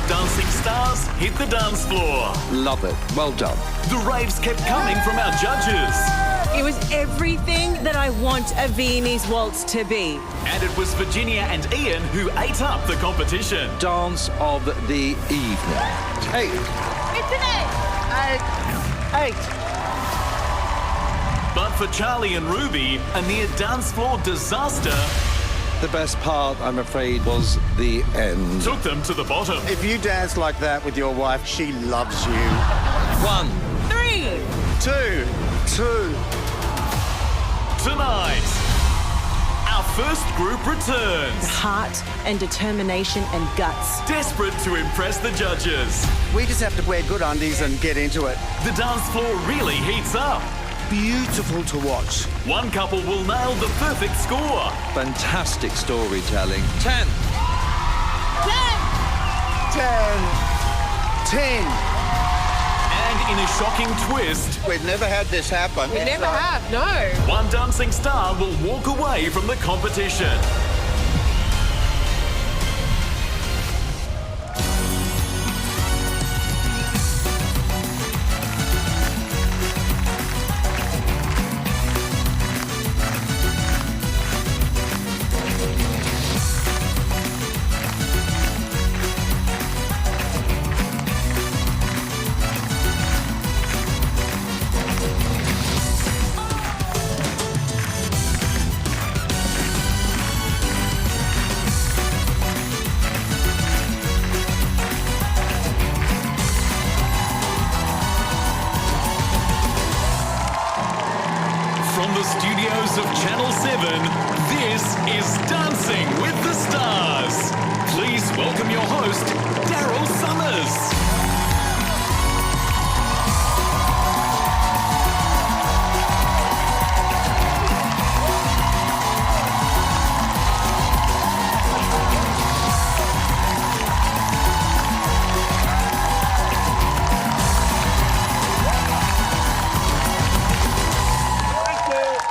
Dancing stars hit the dance floor. Love it. Well done. The raves kept coming from our judges. It was everything that I want a Viennese waltz to be. And it was Virginia and Ian who ate up the competition. Dance of the evening. 8. It's an 8. 8. But for Charlie and Ruby, a near dance floor disaster The best part, I'm afraid, was the end. took them to the bottom. If you dance like that with your wife, she loves you. 1. 3. 2. Tonight, our first group returns. Heart and determination and guts. Desperate to impress the judges. We just have to wear good undies and get into it. The dance floor really heats up. Beautiful to watch. One couple will nail the perfect score. Fantastic storytelling. 10. 10. And in a shocking twist, We've never had this happen. We never have, no. one dancing star will walk away from the competition. From the studios of Channel 7, this is Dancing with the Stars. Please welcome your host, Daryl Summers.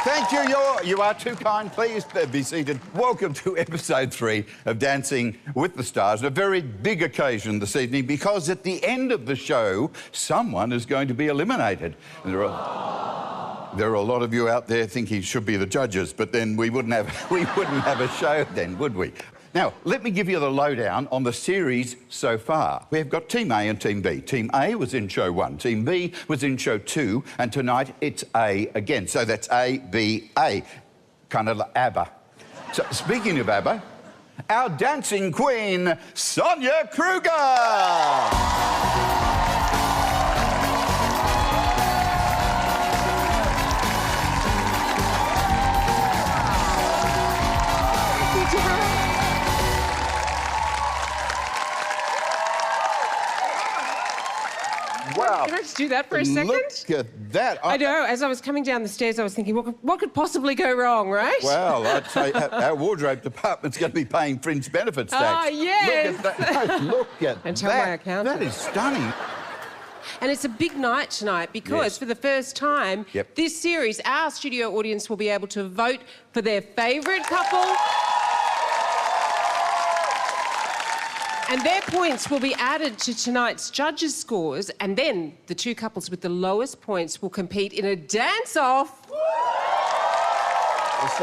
Thank you. You are too kind. Please be seated. Welcome to episode 3 of Dancing with the Stars. A very big occasion this evening because at the end of the show, someone is going to be eliminated. And there are a lot of you out there thinking should be the judges, but then we wouldn't have a show then, would we? Now, let me give you the lowdown on the series so far. We've got Team A and Team B. Team A was in show 1, Team B was in show 2, and tonight it's A again. So that's A, B, A. Kind of like ABBA. So, speaking of ABBA, our dancing queen, Sonia Kruger! Wow. Can I just do that for a second? Look at that. I know, as I was coming down the stairs, I was thinking, what could possibly go wrong, right? Well, I'd say our wardrobe department's going to be paying fringe benefits tax. Ah, yes. Look at that. Look at And tell my that. accountant. That is stunning. And it's a big night tonight because Yes. for the first time, Yep. this series, our studio audience will be able to vote for their favourite couple. And their points will be added to tonight's judges' scores, and then the two couples with the lowest points will compete in a dance-off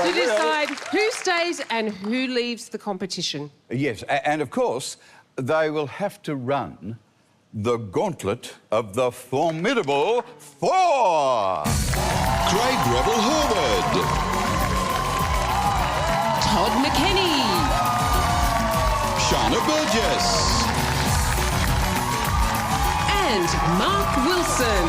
to decide who stays and who leaves the competition. Yes, and of course, they will have to run the gauntlet of the formidable 4. Craig Rebel Horwood, Todd McKenny, Shana Burgess, and Mark Wilson.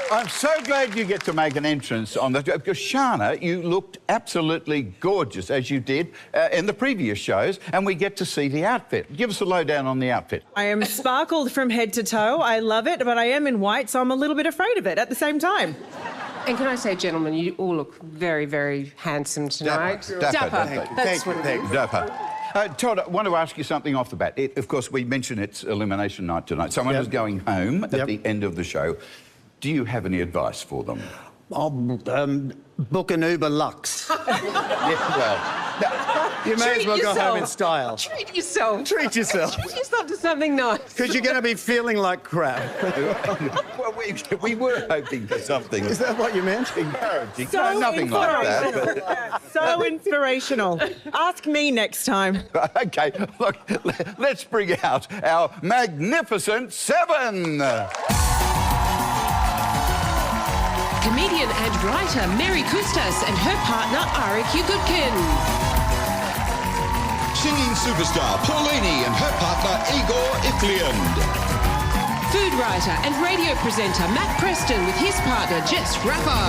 I'm so glad you get to make an entrance on that, because Shana, you looked absolutely gorgeous, as you did in the previous shows, and we get to see the outfit. Give us a lowdown on the outfit. I am sparkled from head to toe. I love it, but I am in white, so I'm a little bit afraid of it at the same time. And can I say, gentlemen, you all look very, very handsome tonight. Dapper. That's what it is. Dapper. Todd, I want to ask you something off the bat. Of course, we mentioned it's elimination night tonight. Someone is going home at the end of the show. Do you have any advice for them? I'll book an Uber Lux. Yeah, well, You may as well go home in style. Treat yourself. Treat yourself. Treat yourself to something nice. Because you're going to be feeling like crap. well, we were hoping for something. Is that what you meant? Encouraging. No, nothing like that. Yeah, so inspirational. Ask me next time. Okay, look, let's bring out our magnificent seven. Comedian and writer Mary Kustas and her partner Arik Yugudkin. Singing superstar Paulini and her partner Igor Ifliand. Food writer and radio presenter Matt Preston with his partner Jess Rapper.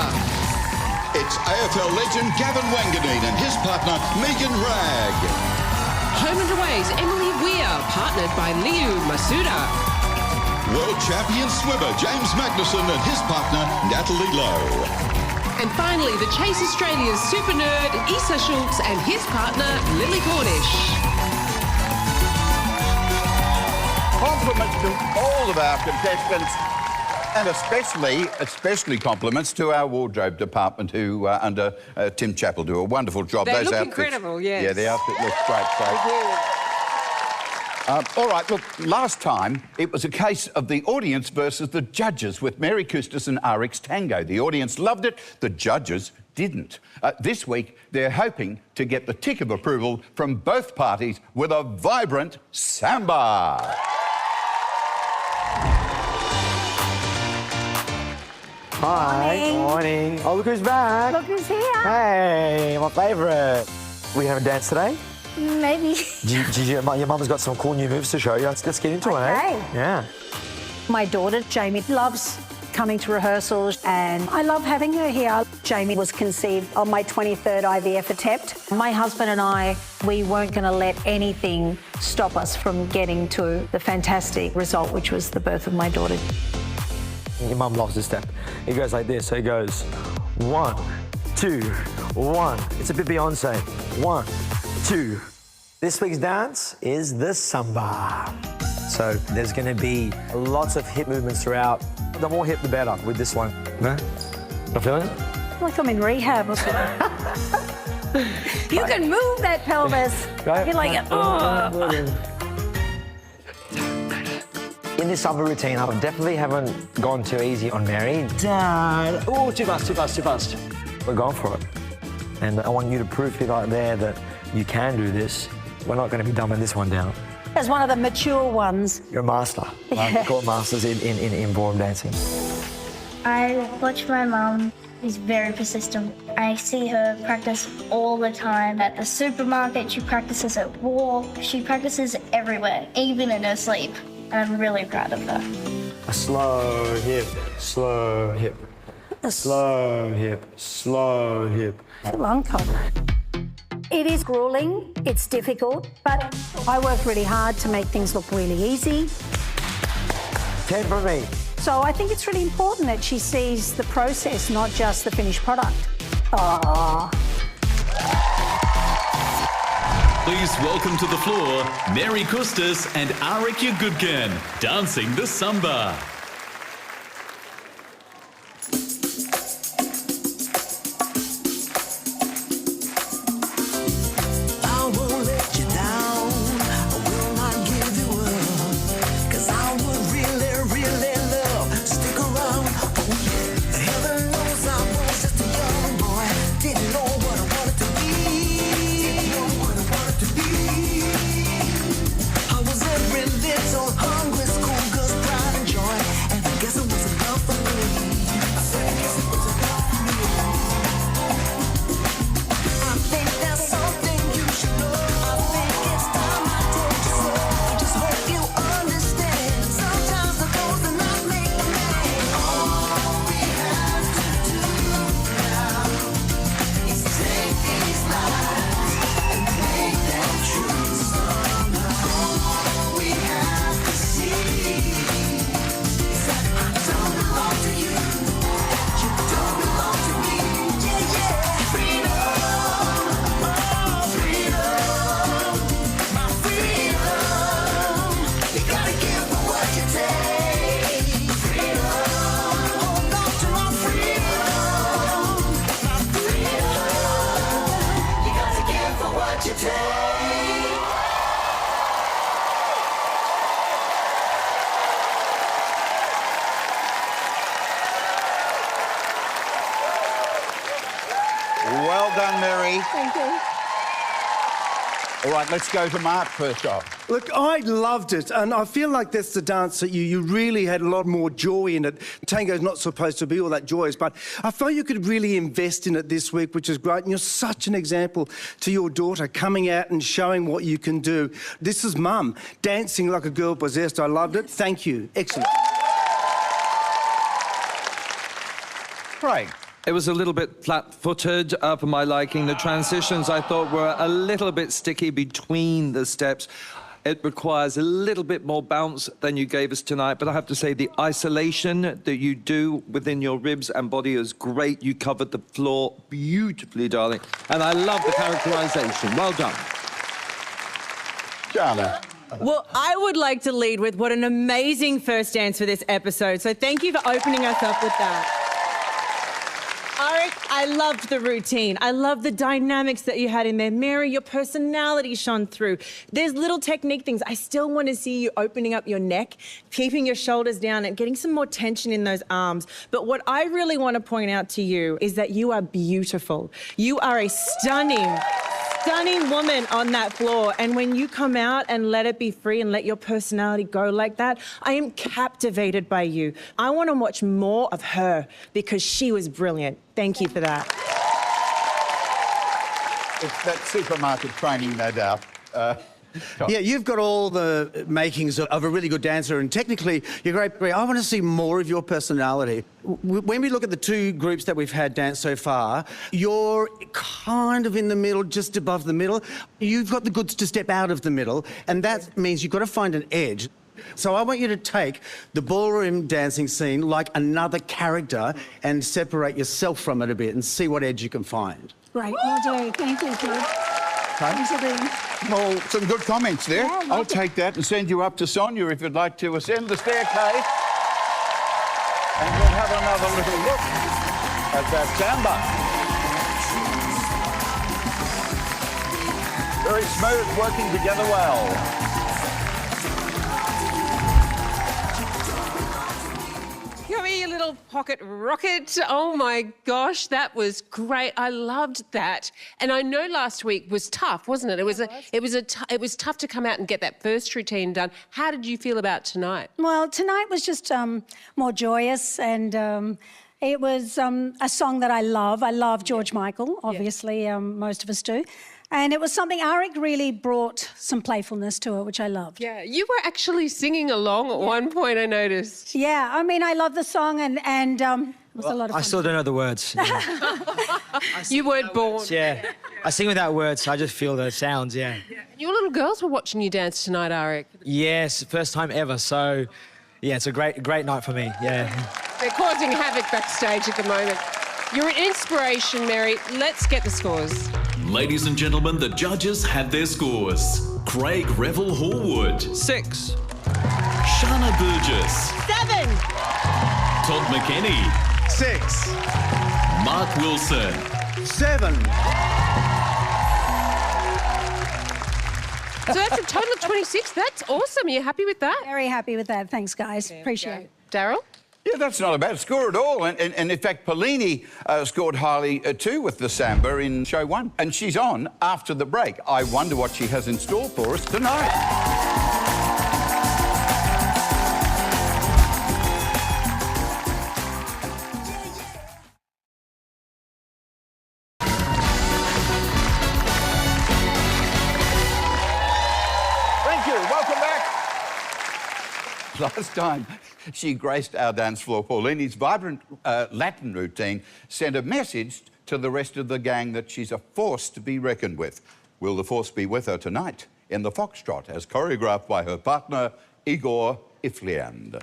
It's AFL legend Gavin Wanganeen and his partner Megan Ragg. Home and Away's Emily Weir, partnered by Liu Masuda. World champion swimmer James Magnuson and his partner Natalie Lowe. And finally, the Chase Australia's super nerd Issa Schultz and his partner Lily Cornish. Compliments to all of our contestants, and especially compliments to our wardrobe department, who under Tim Chappell do a wonderful job. They Those look outfits, incredible, yes. Yeah, the outfit looks great. All right, look, last time it was a case of the audience versus the judges with Mary Kustas and Arik's tango. The audience loved it, the judges didn't. This week, they're hoping to get the tick of approval from both parties with a vibrant samba. Hi. Morning. Oh, look who's back. Look who's here. Hey, my favourite. We have a dance today? Maybe. Your mum's got some cool new moves to show you. Let's get into it, eh? Okay. Yeah. My daughter, Jamie, loves coming to rehearsals and I love having her here. Jamie was conceived on my 23rd IVF attempt. My husband and I, we weren't going to let anything stop us from getting to the fantastic result, which was the birth of my daughter. Your mum loves this step. It goes like this. So it goes 1, 2, 1. It's a bit Beyonce. 1, 2. This week's dance is the samba. So there's going to be lots of hip movements throughout. The more hip, the better with this one. No? Not feeling it? Like I'm in rehab or something. You can move that pelvis. Right. You're like, oh. In this samba routine, I definitely haven't gone too easy on Mary. Dad. Oh, too fast. We're going for it. And I want you to prove to people out there that you can do this. We're not going to be dumbing this one down. As one of the mature ones. You're a master. I call it masters in ballroom dancing. I watch my mum. She's very persistent. I see her practice all the time. At the supermarket, she practices at walk. She practices everywhere, even in her sleep. And I'm really proud of her. A slow hip, slow hip. Slow hip, slow hip. Lung cover. It is grueling, it's difficult, but I work really hard to make things look really easy. 10 from me. So I think it's really important that she sees the process, not just the finished product. Aww. Please welcome to the floor Mary Kustas and Arik Yugudkin dancing the samba. Hungry school girls, pride and joy. Well done, Mary. Thank you. All right, let's go to Mark first off. Look, I loved it, and I feel like that's the dance that you really had a lot more joy in it. Tango's not supposed to be all that joyous, but I felt you could really invest in it this week, which is great, and you're such an example to your daughter, coming out and showing what you can do. This is Mum, dancing like a girl possessed. I loved it. Thank you. Excellent. Craig. It was a little bit flat-footed for my liking. The transitions, I thought, were a little bit sticky between the steps. It requires a little bit more bounce than you gave us tonight, but I have to say the isolation that you do within your ribs and body is great. You covered the floor beautifully, darling, and I love the characterization. Well done. Jana. Well, I would like to lead with what an amazing first dance for this episode. So thank you for opening us up with that. Arik, I loved the routine. I loved the dynamics that you had in there. Mary, your personality shone through. There's little technique things. I still want to see you opening up your neck, keeping your shoulders down and getting some more tension in those arms. But what I really want to point out to you is that you are beautiful. You are a stunning woman on that floor. And when you come out and let it be free and let your personality go like that, I am captivated by you. I want to watch more of her because she was brilliant. Thank you for that. It's that supermarket training, no doubt. Yeah, you've got all the makings of a really good dancer, and technically you're great. I want to see more of your personality. When we look at the two groups that we've had dance so far, you're kind of in the middle, just above the middle. You've got the goods to step out of the middle, and that means you've got to find an edge. So I want you to take the ballroom dancing scene like another character and separate yourself from it a bit and see what edge you can find. Great, will do. Thank you, Kid. Thanks for being... Well, some good comments there. Yeah, I'll take that and send you up to Sonia if you'd like to ascend the staircase. And we'll have another little look at that samba. Very smooth, working together well. Come here, you little pocket rocket. Oh my gosh, that was great. I loved that. And I know last week was tough, wasn't it? It was tough to come out and get that first routine done. How did you feel about tonight? Well, tonight was just more joyous, and it was a song that I love. I love George Michael, obviously, most of us do. And it was something Arik really brought some playfulness to it, which I loved. Yeah, you were actually singing along at one point, I noticed. Yeah, I mean, I love the song, and it was a lot of fun. I still don't know the words. You weren't born. Yeah, I sing without words, so I just feel the sounds, yeah. Your little girls were watching you dance tonight, Arik. Yes, first time ever, so yeah, it's a great night for me, yeah. They're causing havoc backstage at the moment. You're an inspiration, Mary. Let's get the scores. Ladies and gentlemen, the judges had their scores. Craig Revel Horwood, 6. Shana Burgess, 7. Todd McKenny, 6. Mark Wilson, 7. So that's a total of 26. That's awesome. Are you happy with that? Very happy with that. Thanks, guys. Appreciate it. Daryl? Yeah, that's not a bad score at all. And in fact, Paulini scored highly too with the samba in show 1. And she's on after the break. I wonder what she has in store for us tonight. Last time she graced our dance floor, Paulini's vibrant Latin routine sent a message to the rest of the gang that she's a force to be reckoned with. Will the force be with her tonight in the Foxtrot, as choreographed by her partner, Igor Ifliand?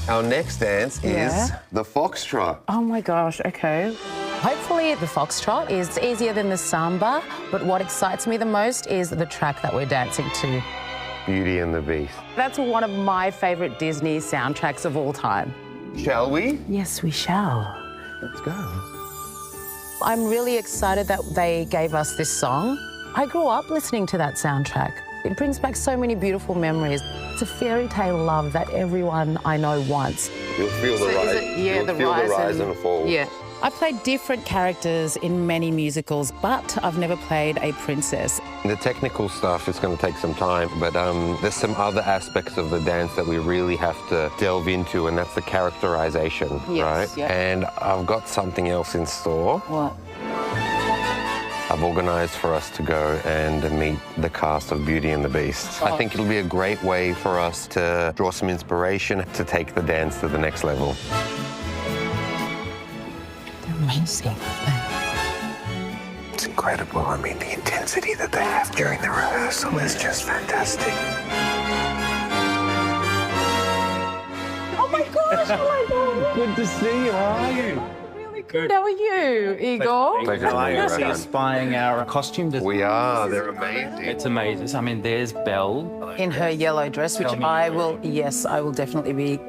Our next dance is the Foxtrot. Oh my gosh, okay. Hopefully the Foxtrot is easier than the samba, but what excites me the most is the track that we're dancing to. Beauty and the Beast. That's one of my favourite Disney soundtracks of all time. Shall we? Yes, we shall. Let's go. I'm really excited that they gave us this song. I grew up listening to that soundtrack. It brings back so many beautiful memories. It's a fairy tale love that everyone I know wants. You'll feel the rise. Yeah, You'll feel the rise and fall. Yeah. I've played different characters in many musicals, but I've never played a princess. The technical stuff is going to take some time, but there's some other aspects of the dance that we really have to delve into, and that's the characterization, Yes, right? yeah. And I've got something else in store. What? I've organised for us to go and meet the cast of Beauty and the Beast. I think it'll be a great way for us to draw some inspiration to take the dance to the next level. Amazing. It's incredible. I mean, the intensity that they have during the rehearsal is just fantastic. Oh my gosh, oh my God. Good to see you. How are you? Really good. How are you, Igor? Pleasure to meet you, So you're Rohan. spying our costume design. We are. They're amazing. It's amazing. I mean, there's Belle. In her yellow dress, which I will definitely be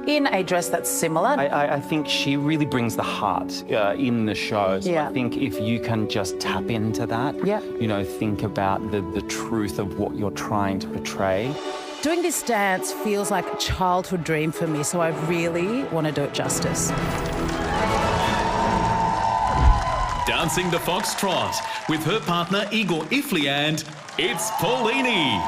in a dress that's similar. I think she really brings the heart in the show. So Yeah. I think if you can just tap into that, Yeah. you know, think about the truth of what you're trying to portray. Doing this dance feels like a childhood dream for me, so I really want to do it justice. Dancing the Foxtrot with her partner Igor Ifli and it's Paulini.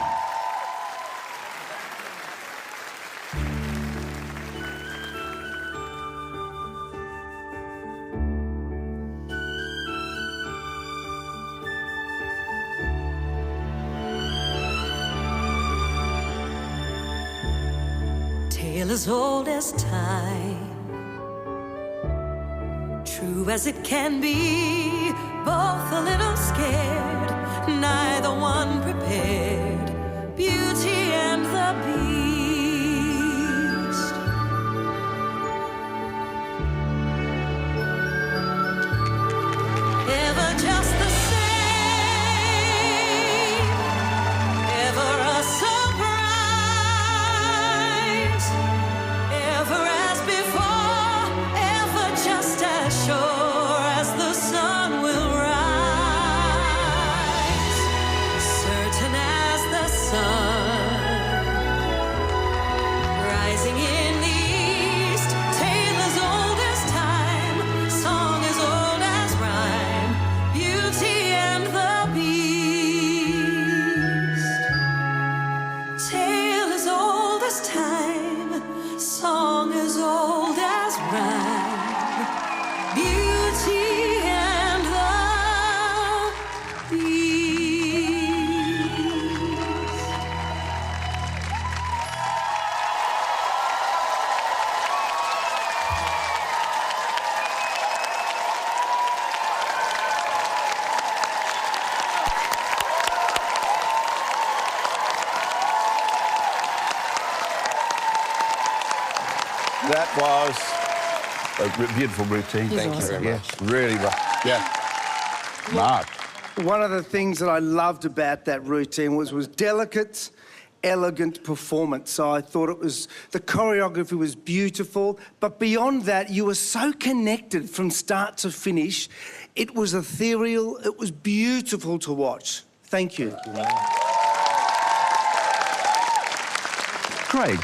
Tale as old as time, true as it can be, both a little scared, neither one prepared, Beauty and the Beast. Ever just the same, ever a surprise, ever as before, ever just as sure as the sun will rise, certain as the sun rising in the east, tale as old as time, song as old as rhyme, Beauty and the Beast. Tale as old as time, song as old as rhyme, Beauty and the Beast. That was a beautiful routine. Thank you very much. Really well. Yeah. Mark. One of the things that I loved about that routine was delicate, elegant performance. So I thought the choreography was beautiful, but beyond that, you were so connected from start to finish. It was ethereal, it was beautiful to watch. Thank you. Craig,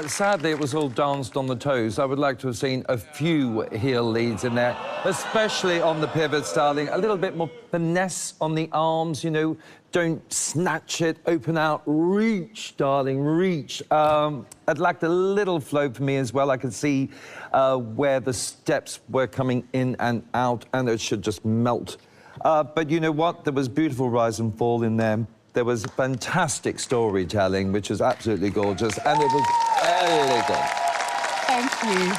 sadly it was all danced on the toes. I would like to have seen a few heel leads in there, especially on the pivots, darling. A little bit more finesse on the arms, you know. Don't snatch it, open out, reach, darling, reach. I'd liked a little flow for me as well. I could see where the steps were coming in and out, and it should just melt. But you know what? There was beautiful rise and fall in there. There was fantastic storytelling, which was absolutely gorgeous, and it was elegant. Thank you.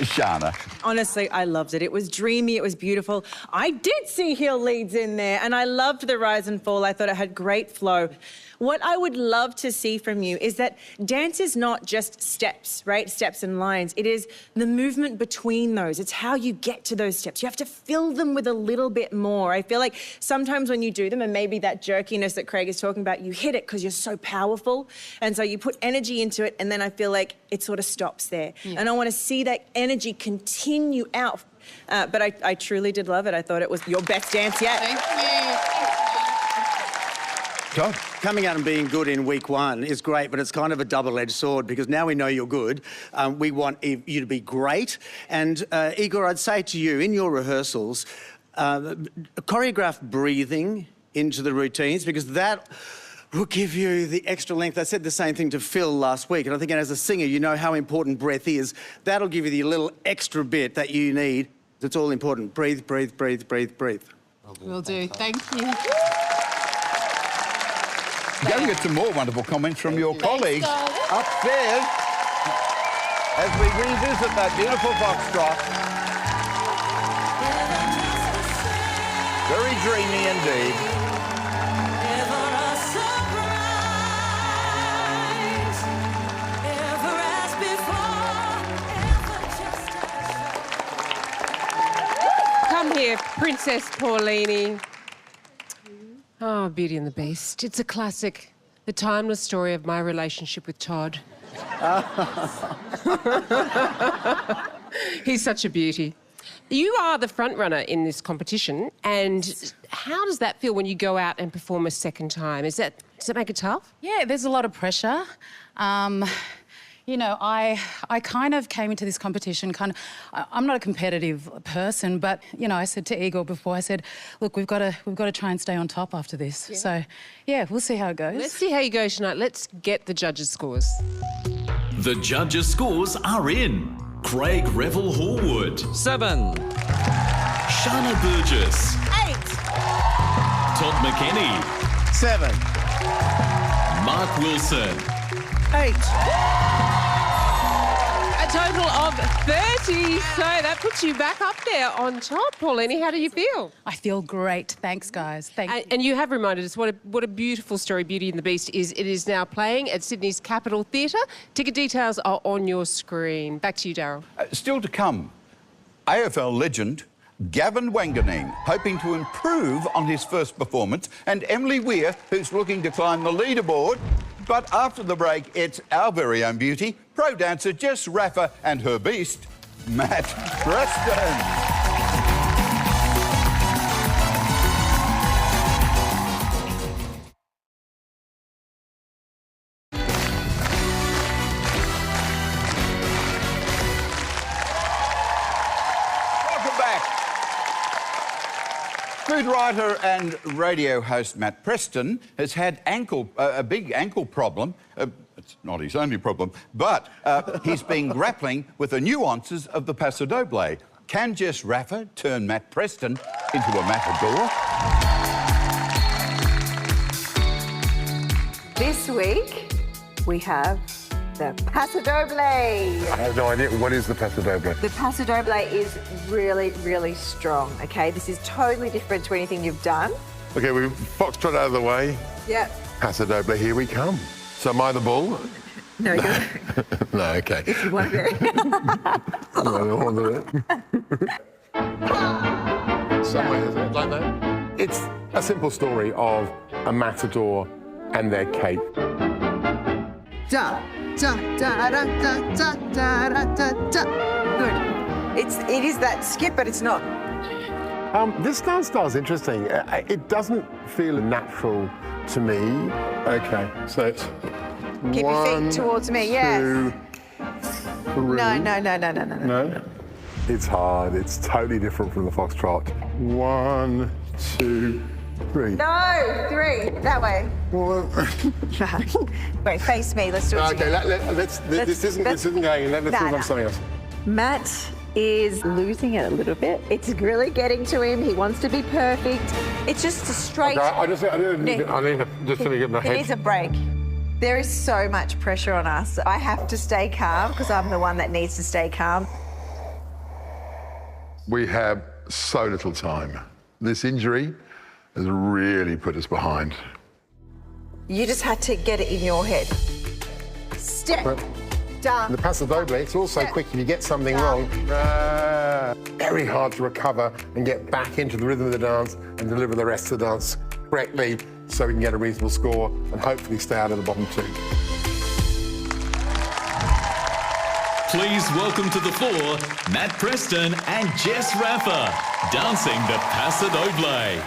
Shana. Honestly, I loved it. It was dreamy, it was beautiful. I did see heel leads in there, and I loved the rise and fall. I thought it had great flow. What I would love to see from you is that dance is not just steps, right? Steps and lines. It is the movement between those. It's how you get to those steps. You have to fill them with a little bit more. I feel like sometimes when you do them, and maybe that jerkiness that Craig is talking about, you hit it because you're so powerful. And so you put energy into it, and then I feel like it sort of stops there. Yeah. And I want to see that energy continue out. But I truly did love it. I thought it was your best dance yet. Thank you. Todd? Coming out and being good in week one is great, but it's kind of a double-edged sword because now we know you're good. We want you to be great. And Igor, I'd say to you, in your rehearsals, choreograph breathing into the routines because that will give you the extra length. I said the same thing to Phil last week, and I think as a singer, you know how important breath is. That'll give you the little extra bit that you need. It's all important. Breathe, breathe, breathe, breathe, breathe. Will do. Thank you. Go and get some more wonderful comments from your colleagues upstairs as we revisit that beautiful foxtrot. Very dreamy indeed. Come here, Princess Paulini. Oh, Beauty and the Beast. It's a classic. The timeless story of my relationship with Todd. He's such a beauty. You are the front runner in this competition, and how does that feel when you go out and perform a second time? Does that make it tough? Yeah, there's a lot of pressure. You know, I kind of came into this competition I'm not a competitive person, but, you know, I said to Igor before, I said, look, we've got to try and stay on top after this. Yeah. So, yeah, we'll see how it goes. Let's see how you go tonight. Let's get the judges' scores. The judges' scores are in. Craig Revel Horwood. 7. Shana Burgess. 8. Todd McKenny. 7. Mark Wilson. 8. A total of 30. So that puts you back up there on top, Paulini. How do you feel? I feel great. Thanks, guys. Thank you. And you have reminded us what a beautiful story Beauty and the Beast is. It is now playing at Sydney's Capitol Theatre. Ticket details are on your screen. Back to you, Daryl. Still to come, AFL legend Gavin Wanganeen, hoping to improve on his first performance, and Emily Weir, who's looking to climb the leaderboard. But after the break, it's our very own beauty, pro dancer Jess Raffer and her beast, Matt Preston. Food writer and radio host Matt Preston has had a big ankle problem. It's not his only problem, but he's been grappling with the nuances of the Paso Doble. Can Jess Raffer turn Matt Preston into a matador? This week, we have the Paso Doble. I have no idea. What is the Paso Doble? The Paso Doble is really, really strong, OK? This is totally different to anything you've done. OK, we foxtrot out of the way. Yep. Paso Doble, here we come. So am I the bull? No, you're... No, OK. If you want to be. I don't want to do it. Somewhere, is it? Like that? It's a simple story of a matador and their cape. Da, da, da, da, da, da, da, da, da. Good. It is that skip, but it's not. This dance style is interesting. It doesn't feel natural to me. Okay, so it's Keep your feet towards me, yes. 2, 3. No. It's hard. It's totally different from the foxtrot. 1, 2, 3. No, 3. That way. Wait, face me. Let's do it together. Okay, this isn't going. Let's move on to something else. Matt is losing it a little bit. It's really getting to him. He wants to be perfect. It's just a straight... Okay, I need to just get my head... It needs a break. There is so much pressure on us. I have to stay calm because I'm the one that needs to stay calm. We have so little time. This injury has really put us behind. You just had to get it in your head. Step, down. The Paso Doble, it's also quick if you get something wrong. Very hard to recover and get back into the rhythm of the dance and deliver the rest of the dance correctly so we can get a reasonable score and hopefully stay out of the bottom 2. Please welcome to the floor, Matt Preston and Jess Raffer, dancing the Paso Doble.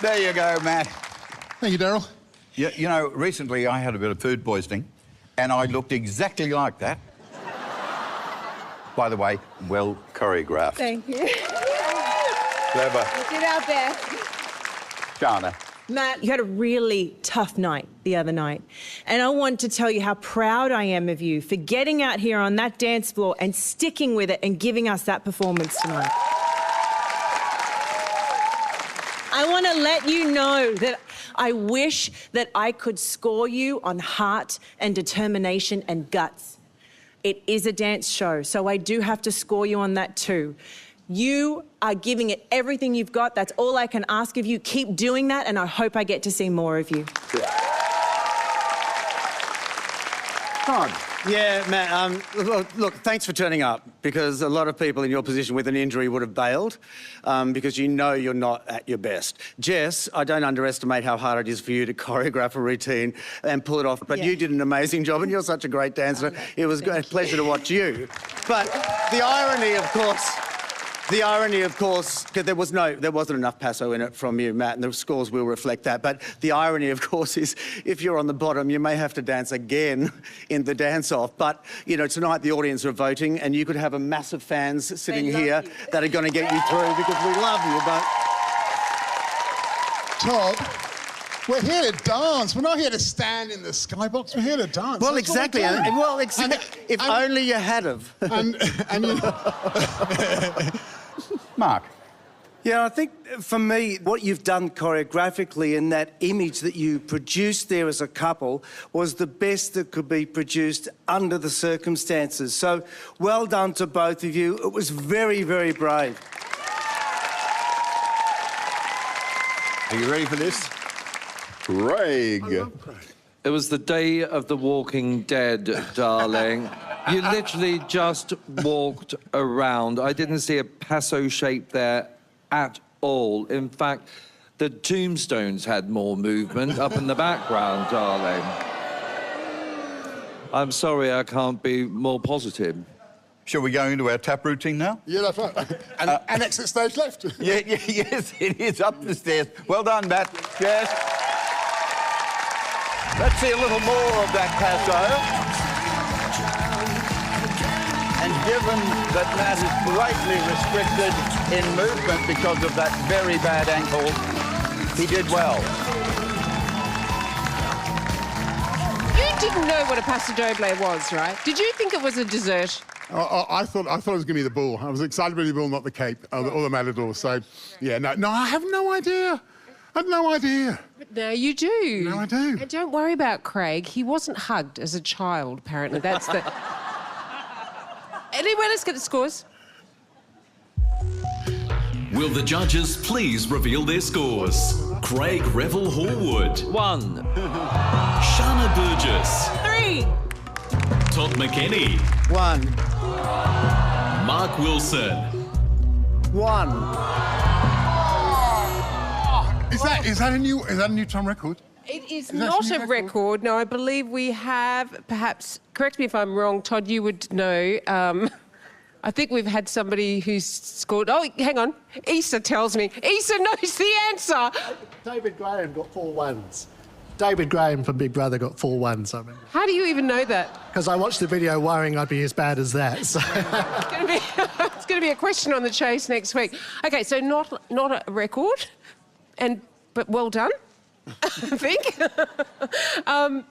There you go, Matt. Thank you, Daryl. You know, recently I had a bit of food poisoning and I looked exactly like that. By the way, well choreographed. Thank you. Clever. We did our best. Shana. Matt, you had a really tough night the other night. And I want to tell you how proud I am of you for getting out here on that dance floor and sticking with it and giving us that performance tonight. I want to let you know that I wish that I could score you on heart and determination and guts. It is a dance show, so I do have to score you on that too. You are giving it everything you've got. That's all I can ask of you. Keep doing that, and I hope I get to see more of you. Todd. Yeah, Matt, look, thanks for turning up, because a lot of people in your position with an injury would have bailed, because you know you're not at your best. Jess, I don't underestimate how hard it is for you to choreograph a routine and pull it off, but you did an amazing job, and you're such a great dancer. It was a pleasure to watch you. But the irony, of course, because there wasn't enough passo in it from you, Matt, and the scores will reflect that. But the irony, of course, is if you're on the bottom, you may have to dance again in the dance-off. But, you know, tonight the audience are voting, and you could have a massive fans sitting here that are going to get you through, because we love you, but... Todd, we're here to dance. We're not here to stand in the skybox. We're here to dance. Well, That's exactly. If only you had have. Mark. Yeah, I think for me, what you've done choreographically and that image that you produced there as a couple was the best that could be produced under the circumstances. So well done to both of you. It was very, very brave. Are you ready for this? Craig. It was the day of the Walking Dead, darling. You literally just walked around. I didn't see a passo shape there at all. In fact, the tombstones had more movement up in the background, darling. I'm sorry I can't be more positive. Shall we go into our tap routine now? Yeah, that's right. And exit stage left. Yes, it is up the stairs. Well done, Matt. Yes. Let's see a little more of that passo. And given that Matt is greatly restricted in movement because of that very bad ankle, he did well. You didn't know what a paso doble was, right? Did you think it was a dessert? I thought it was going to be the bull. I was excited about the bull, not the cape or the matador. So, yeah, no, I have no idea. I had no idea. But now you do. No, I do. And don't worry about Craig. He wasn't hugged as a child, apparently. That's the... Anyway, let's get the scores. Will the judges please reveal their scores? Craig Revel Horwood. 1. Shana Burgess. 3. Todd McKenny. 1. Mark Wilson. 1. Is that a new time record? It is not a record. No, I believe we have, perhaps, correct me if I'm wrong, Todd, you would know. I think we've had somebody who's scored... Oh, hang on. Issa tells me. Issa knows the answer. David Graham got 4 1s. David Graham from Big Brother got 4 1s, I remember. How do you even know that? Because I watched the video worrying I'd be as bad as that. So. It's going to be a question on the chase next week. OK, so not a record, but well done. I think.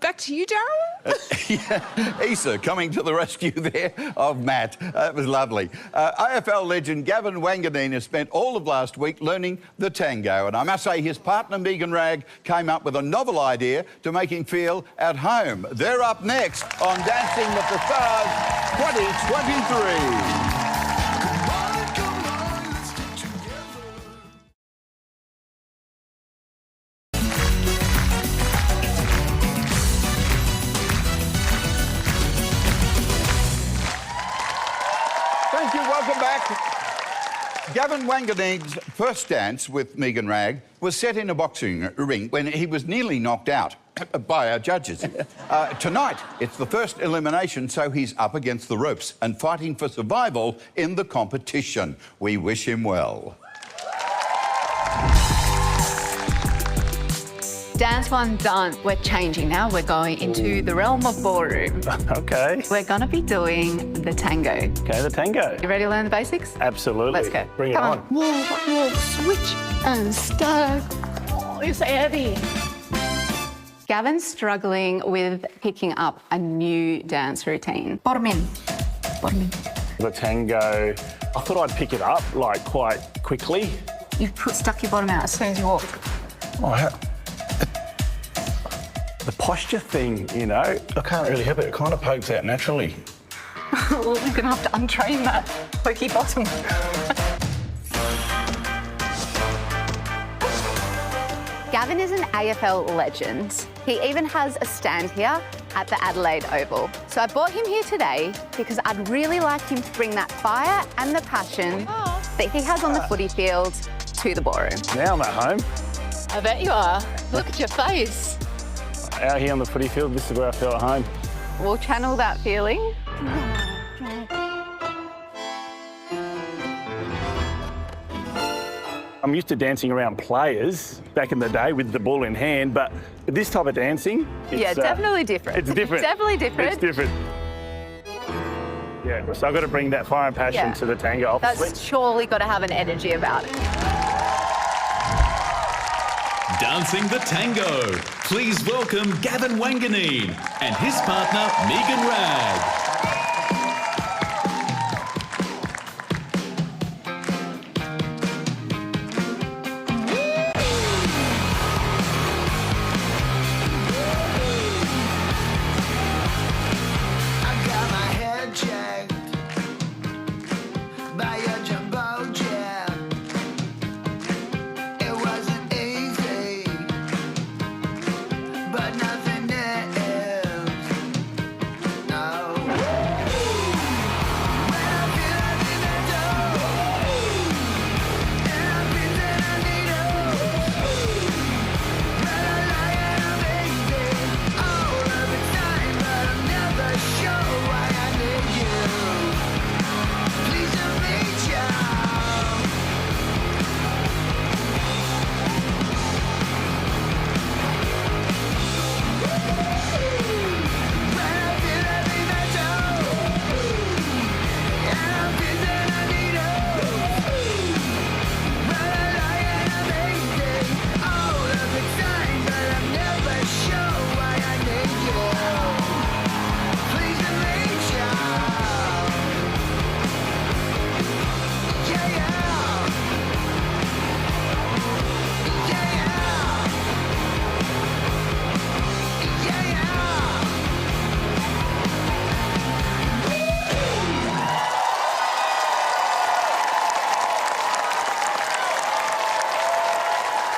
Back to you, Daryl. Issa coming to the rescue there of Matt. That was lovely. AFL legend Gavin Wanganeen has spent all of last week learning the tango, and I must say his partner Megan Ragg came up with a novel idea to make him feel at home. They're up next on Dancing with the Stars 2023. Welcome back. Gavin Wanganeen's first dance with Megan Ragg was set in a boxing ring when he was nearly knocked out by our judges. Tonight, it's the first elimination, so he's up against the ropes and fighting for survival in the competition. We wish him well. Dance one done. We're changing now. We're going into the realm of ballroom. Okay. We're going to be doing the tango. Okay, the tango. You ready to learn the basics? Absolutely. Let's go. Bring Come it on. Walk, switch and start. Oh, it's heavy. Gavin's struggling with picking up a new dance routine. Bottom in. Bottom in. The tango, I thought I'd pick it up, like, quite quickly. You've stuck your bottom out as soon as you walk. Oh, the posture thing, you know, I can't really help it. It kind of pokes out naturally. Well, we're going to have to untrain that pokey bottom. Gavin is an AFL legend. He even has a stand here at the Adelaide Oval. So I brought him here today because I'd really like him to bring that fire and the passion that he has on the footy field to the ballroom. Now I'm at home. I bet you are. Look at your face. Out here on the footy field, this is where I feel at home. We'll channel that feeling. I'm used to dancing around players back in the day with the ball in hand, but this type of dancing, it's, Yeah, definitely different. It's different. Definitely different. It's different. Yeah, so I've got to bring that fire and passion Yeah. to the tango. That's surely got to have an energy about it. Dancing the Tango. Please welcome Gavin Wanganeen and his partner Megan Ragg.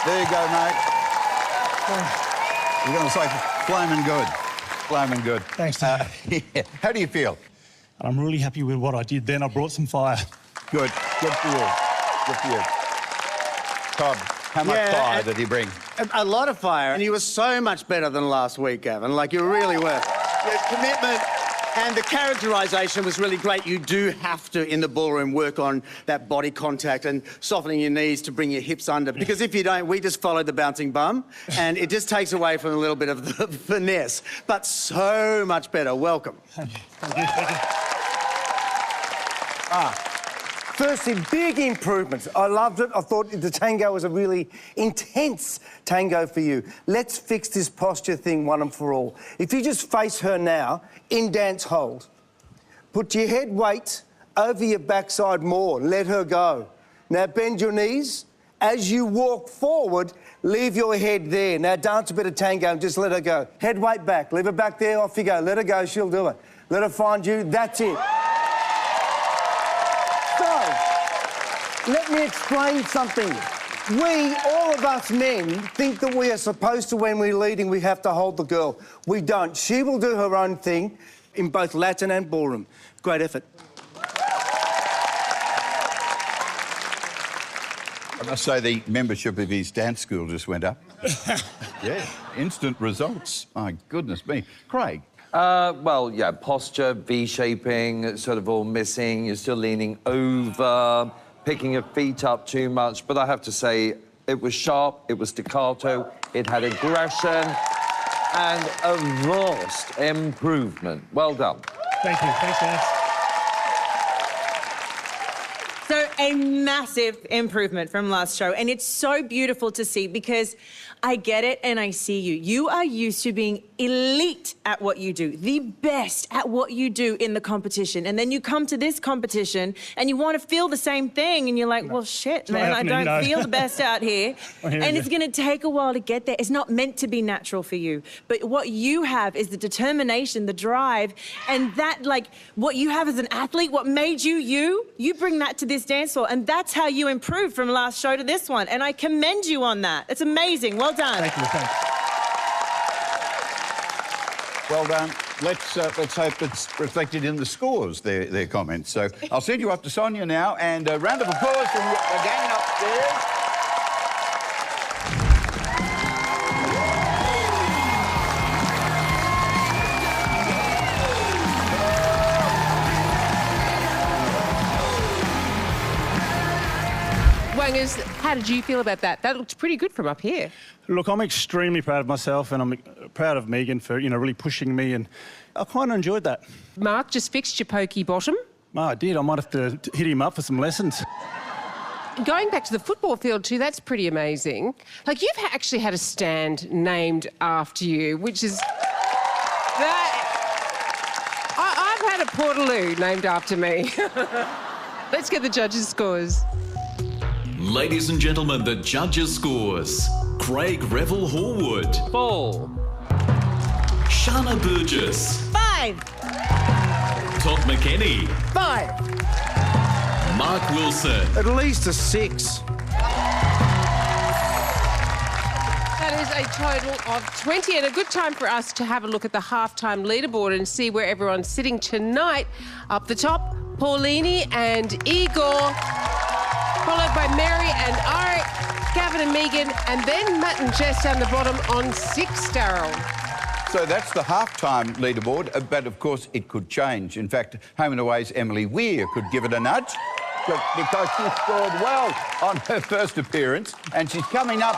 There you go, mate. You're going to say flaming good. Flaming good. Thanks, yeah. How do you feel? I'm really happy with what I did then. I brought some fire. Good. Good for you. Good for you. Todd, how much fire did he bring? A lot of fire, and you were so much better than last week, Gavin. Like, you really were. Your commitment and the characterisation was really great. You do have to, in the ballroom, work on that body contact and softening your knees to bring your hips under. Because if you don't, we just follow the bouncing bum, and it just takes away from a little bit of the finesse. But so much better. Welcome. Thank you. Thank you. Firstly, big improvements. I loved it. I thought the tango was a really intense tango for you. Let's fix this posture thing one and for all. If you just face her now, in dance hold, put your head weight over your backside more. Let her go. Now bend your knees. As you walk forward, leave your head there. Now dance a bit of tango and just let her go. Head weight back. Leave her back there. Off you go. Let her go. She'll do it. Let her find you. That's it. Let me explain something. We, all of us men, think that we are supposed to, when we're leading, we have to hold the girl. We don't. She will do her own thing in both Latin and ballroom. Great effort. I must say the membership of his dance school just went up. Yeah, instant results. My goodness me. Craig? Well, yeah, posture, V-shaping, sort of all missing. You're still leaning over, picking your feet up too much. But I have to say, it was sharp, it was staccato, It had aggression and a vast improvement. Well done. Thank you. Thanks, guys. So a massive improvement from last show. And it's so beautiful to see because I get it and I see you. You are used to being elite at what you do, the best at what you do in the competition. And then you come to this competition and you want to feel the same thing. And you're like, well, shit, man, I don't feel the best out here. And it's going to take a while to get there. It's not meant to be natural for you. But what you have is the determination, the drive, and that, like, what you have as an athlete, what made you you bring that to this dance floor. And that's how you improved from last show to this one. And I commend you on that. It's amazing. Well done. Thank you. Thanks. Well done. Let's hope it's reflected in the scores, their comments. So I'll send you up to Sonia now, and a round of applause from the gang upstairs. Wangers, how did you feel about that? That looked pretty good from up here. Look, I'm extremely proud of myself, and I'm proud of Megan for, really pushing me, and I kind of enjoyed that. Mark just fixed your pokey bottom. Oh, I did. I might have to hit him up for some lessons. Going back to the football field too, that's pretty amazing. Like, you've actually had a stand named after you, which is... I've had a Portaloo named after me. Let's get the judges' scores. Ladies and gentlemen, the judges' scores. Craig Revel Horwood. 4. Shana Burgess. 5. Todd McKenny. 5. Mark Wilson. At least a 6. That is a total of 20, and a good time for us to have a look at the halftime leaderboard and see where everyone's sitting tonight. Up the top, Paulini and Igor, followed by Mary and Arik, Gavin and Megan, and then Matt and Jess down the bottom on 6, Daryl. So that's the halftime leaderboard, but of course it could change. In fact, Home and Away's Emily Weir could give it a nudge because she scored well on her first appearance, and she's coming up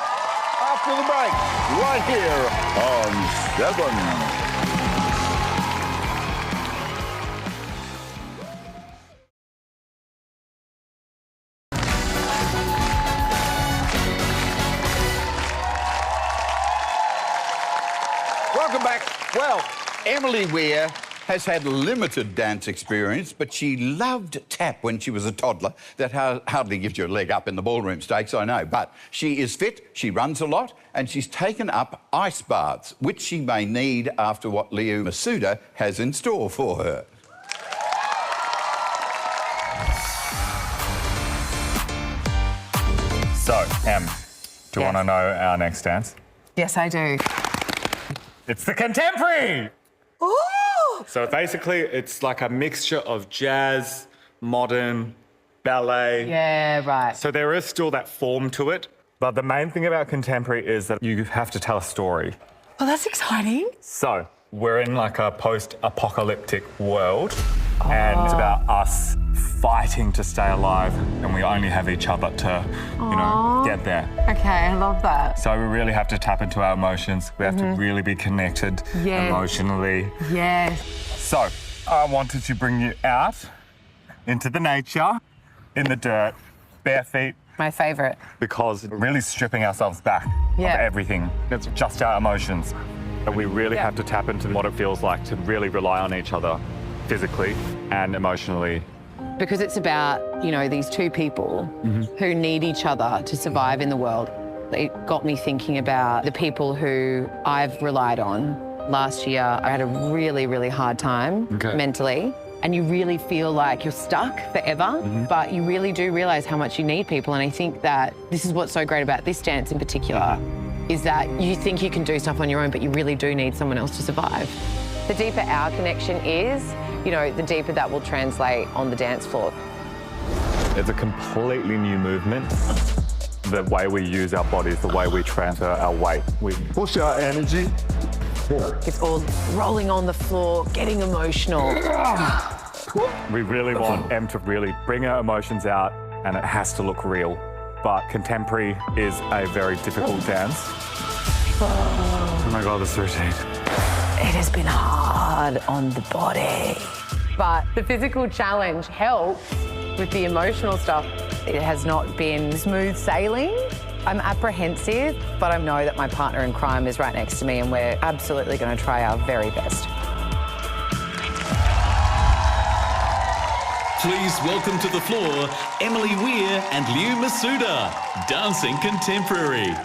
after the break, right here on 7. Welcome back. Well, Emily Weir has had limited dance experience, but she loved tap when she was a toddler. That hardly gives you a leg up in the ballroom stakes, I know. But she is fit, she runs a lot, and she's taken up ice baths, which she may need after what Liu Masuda has in store for her. So, Em, do you want to know our next dance? Yes, I do. It's the contemporary! Ooh! So basically, it's like a mixture of jazz, modern, ballet. Yeah, right. So there is still that form to it, but the main thing about contemporary is that you have to tell a story. Oh, that's exciting. So we're in like a post-apocalyptic world, and it's about us fighting to stay alive, and we only have each other to, get there. Okay, I love that. So we really have to tap into our emotions. We have to really be connected emotionally. Yes. So I wanted to bring you out into the nature, in the dirt, bare feet. My favourite. Because we're really stripping ourselves back of everything. It's just our emotions. But we really have to tap into what it feels like to really rely on each other physically and emotionally. Because it's about, these two people who need each other to survive in the world. It got me thinking about the people who I've relied on. Last year, I had a really, really hard time mentally. And you really feel like you're stuck forever, but you really do realise how much you need people. And I think that this is what's so great about this dance in particular, is that you think you can do stuff on your own, but you really do need someone else to survive. The deeper our connection is, the deeper that will translate on the dance floor. It's a completely new movement. The way we use our bodies, the way we transfer our weight. We push our energy. It's all rolling on the floor, getting emotional. We really want Em to really bring her emotions out, and it has to look real. But contemporary is a very difficult dance. Oh my God, this routine. It has been hard on the body. But the physical challenge helps with the emotional stuff. It has not been smooth sailing. I'm apprehensive, but I know that my partner in crime is right next to me and we're absolutely going to try our very best. Please welcome to the floor Emily Weir and Liu Masuda, Dancing Contemporary.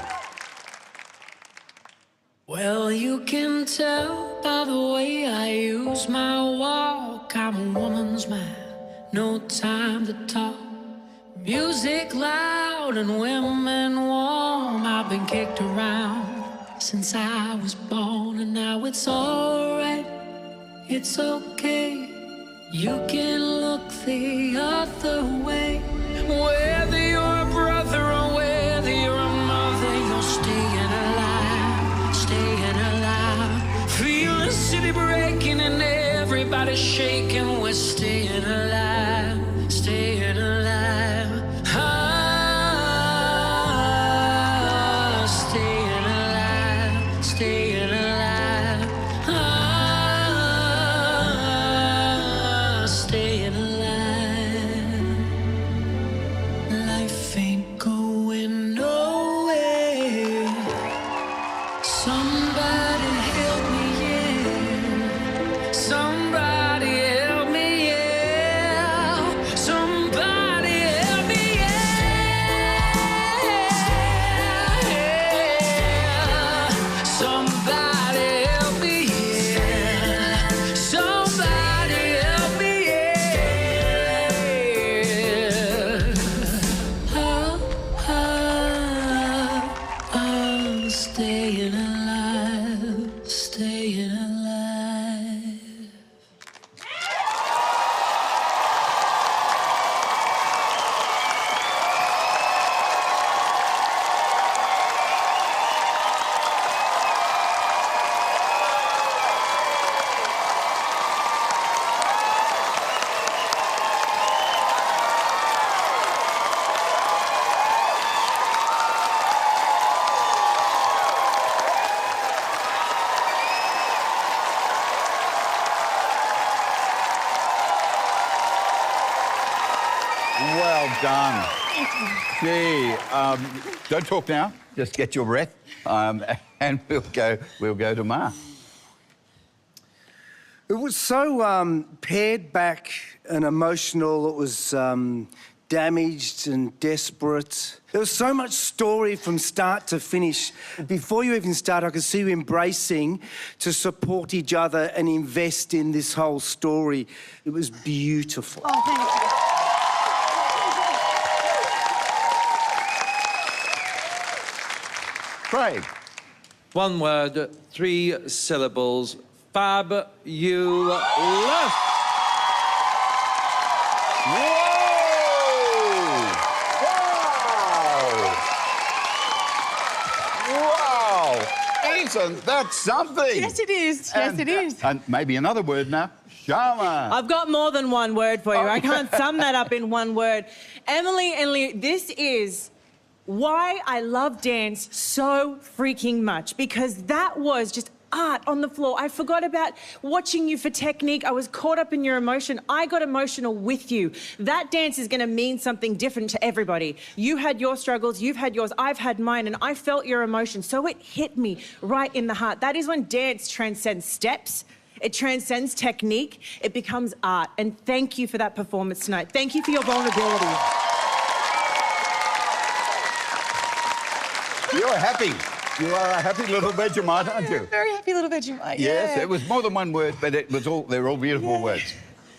Well, you can tell by the way I use my walk. I'm a woman's man, no time to talk. Music loud and women warm. I've been kicked around since I was born, and now it's alright, it's okay. You can look the other way. Whether you're a brother or whether you're a mother, you're staying alive, staying alive. Feel the city breaking and everybody shaking. We're staying alive, staying alive. Ah, staying alive, staying alive. Ah, staying alive. Life ain't going nowhere. Somebody help me, yeah. Somebody help me, yeah. Somebody help me, yeah. Somebody help me, yeah. Somebody help me, yeah. I'm staying alive, staying alive. Well done. Gee, don't talk now. Just get your breath, and we'll go to Ma. It was so pared back and emotional. It was damaged and desperate. There was so much story from start to finish. Before you even start, I could see you embracing to support each other and invest in this whole story. It was beautiful. Oh, thank you. Craig. One word, 3 syllables. Fabulous. Wow! Isn't that something? Yes, it is. Yes, it is. And maybe another word now. Shaman. I've got more than one word for you. I can't sum that up in one word. Emily and Liu, this is why I love dance so freaking much, because that was just art on the floor. I forgot about watching you for technique. I was caught up in your emotion. I got emotional with you. That dance is going to mean something different to everybody. You had your struggles, you've had yours, I've had mine, and I felt your emotion. So it hit me right in the heart. That is when dance transcends steps. It transcends technique. It becomes art. And thank you for that performance tonight. Thank you for your vulnerability. You're happy. You are a happy little Vegemite, aren't you? Very happy little Vegemite. Yes, yeah. it was more than one word, but it was they're all beautiful words.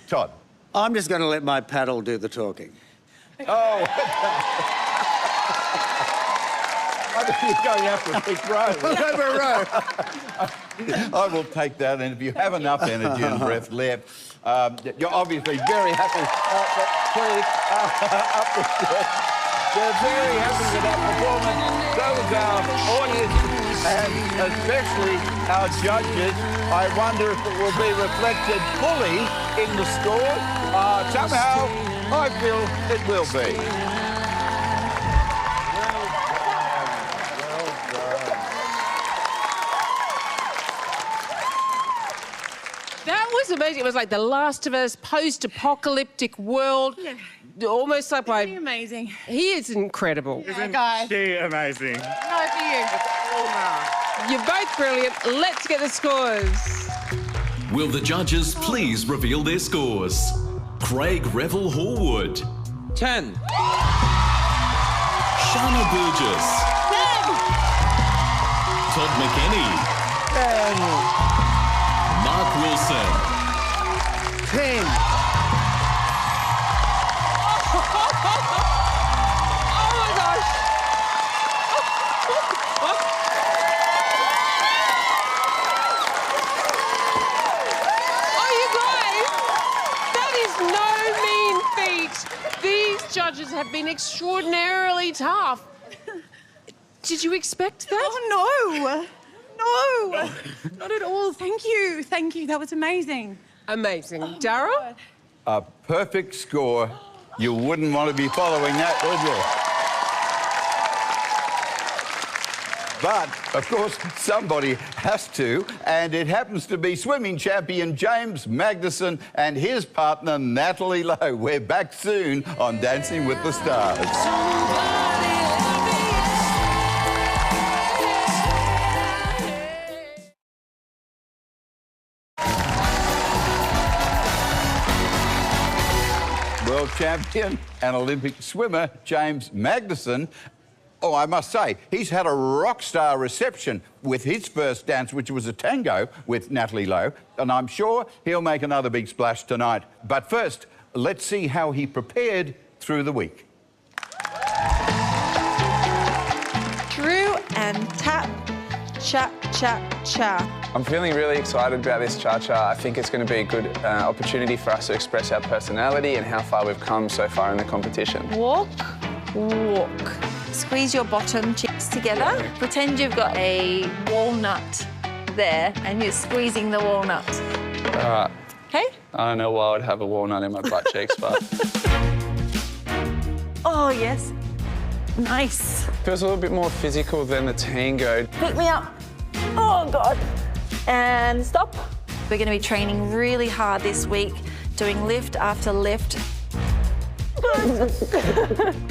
Todd. I'm just going to let my paddle do the talking. Oh. I think you're going after a big row. I will take that, and if you have enough energy and breath left, you're obviously very happy. Please, up the steps. They're very happy with that performance. So is our audience, and especially our judges. I wonder if it will be reflected fully in the score. Somehow, I feel it will be. That was amazing. It was like The Last of Us, post-apocalyptic world. Yeah. Almost like Isn't he amazing? He is incredible. Yeah, guys. She amazing. No for you. You're both brilliant. Let's get the scores. Will the judges please reveal their scores? Craig Revel Horwood. 10. Shana Burgess. 10. Todd McKenny. 10. Mark Wilson. 10. Oh my gosh. Oh, you guys, that is no mean feat. These judges have been extraordinarily tough. Did you expect that? Oh, no. No. Not at all. Thank you. Thank you. That was amazing. Amazing. Daryl? A perfect score. You wouldn't want to be following that, would you? But, of course, somebody has to, and it happens to be swimming champion James Magnuson and his partner Natalie Lowe. We're back soon on Dancing with the Stars. World champion and Olympic swimmer James Magnuson. Oh, I must say, he's had a rock star reception with his first dance, which was a tango with Natalie Lowe, and I'm sure he'll make another big splash tonight. But first, let's see how he prepared through the week. Through and tap, cha, cha, cha. I'm feeling really excited about this cha-cha. I think it's going to be a good opportunity for us to express our personality and how far we've come so far in the competition. Walk, walk. Squeeze your bottom cheeks together. Pretend you've got a walnut there and you're squeezing the walnut. All right. Okay? I don't know why I would have a walnut in my butt cheeks, but... Oh, yes. Nice. Feels a little bit more physical than the tango. Pick me up. Oh, God. And stop. We're going to be training really hard this week, doing lift after lift.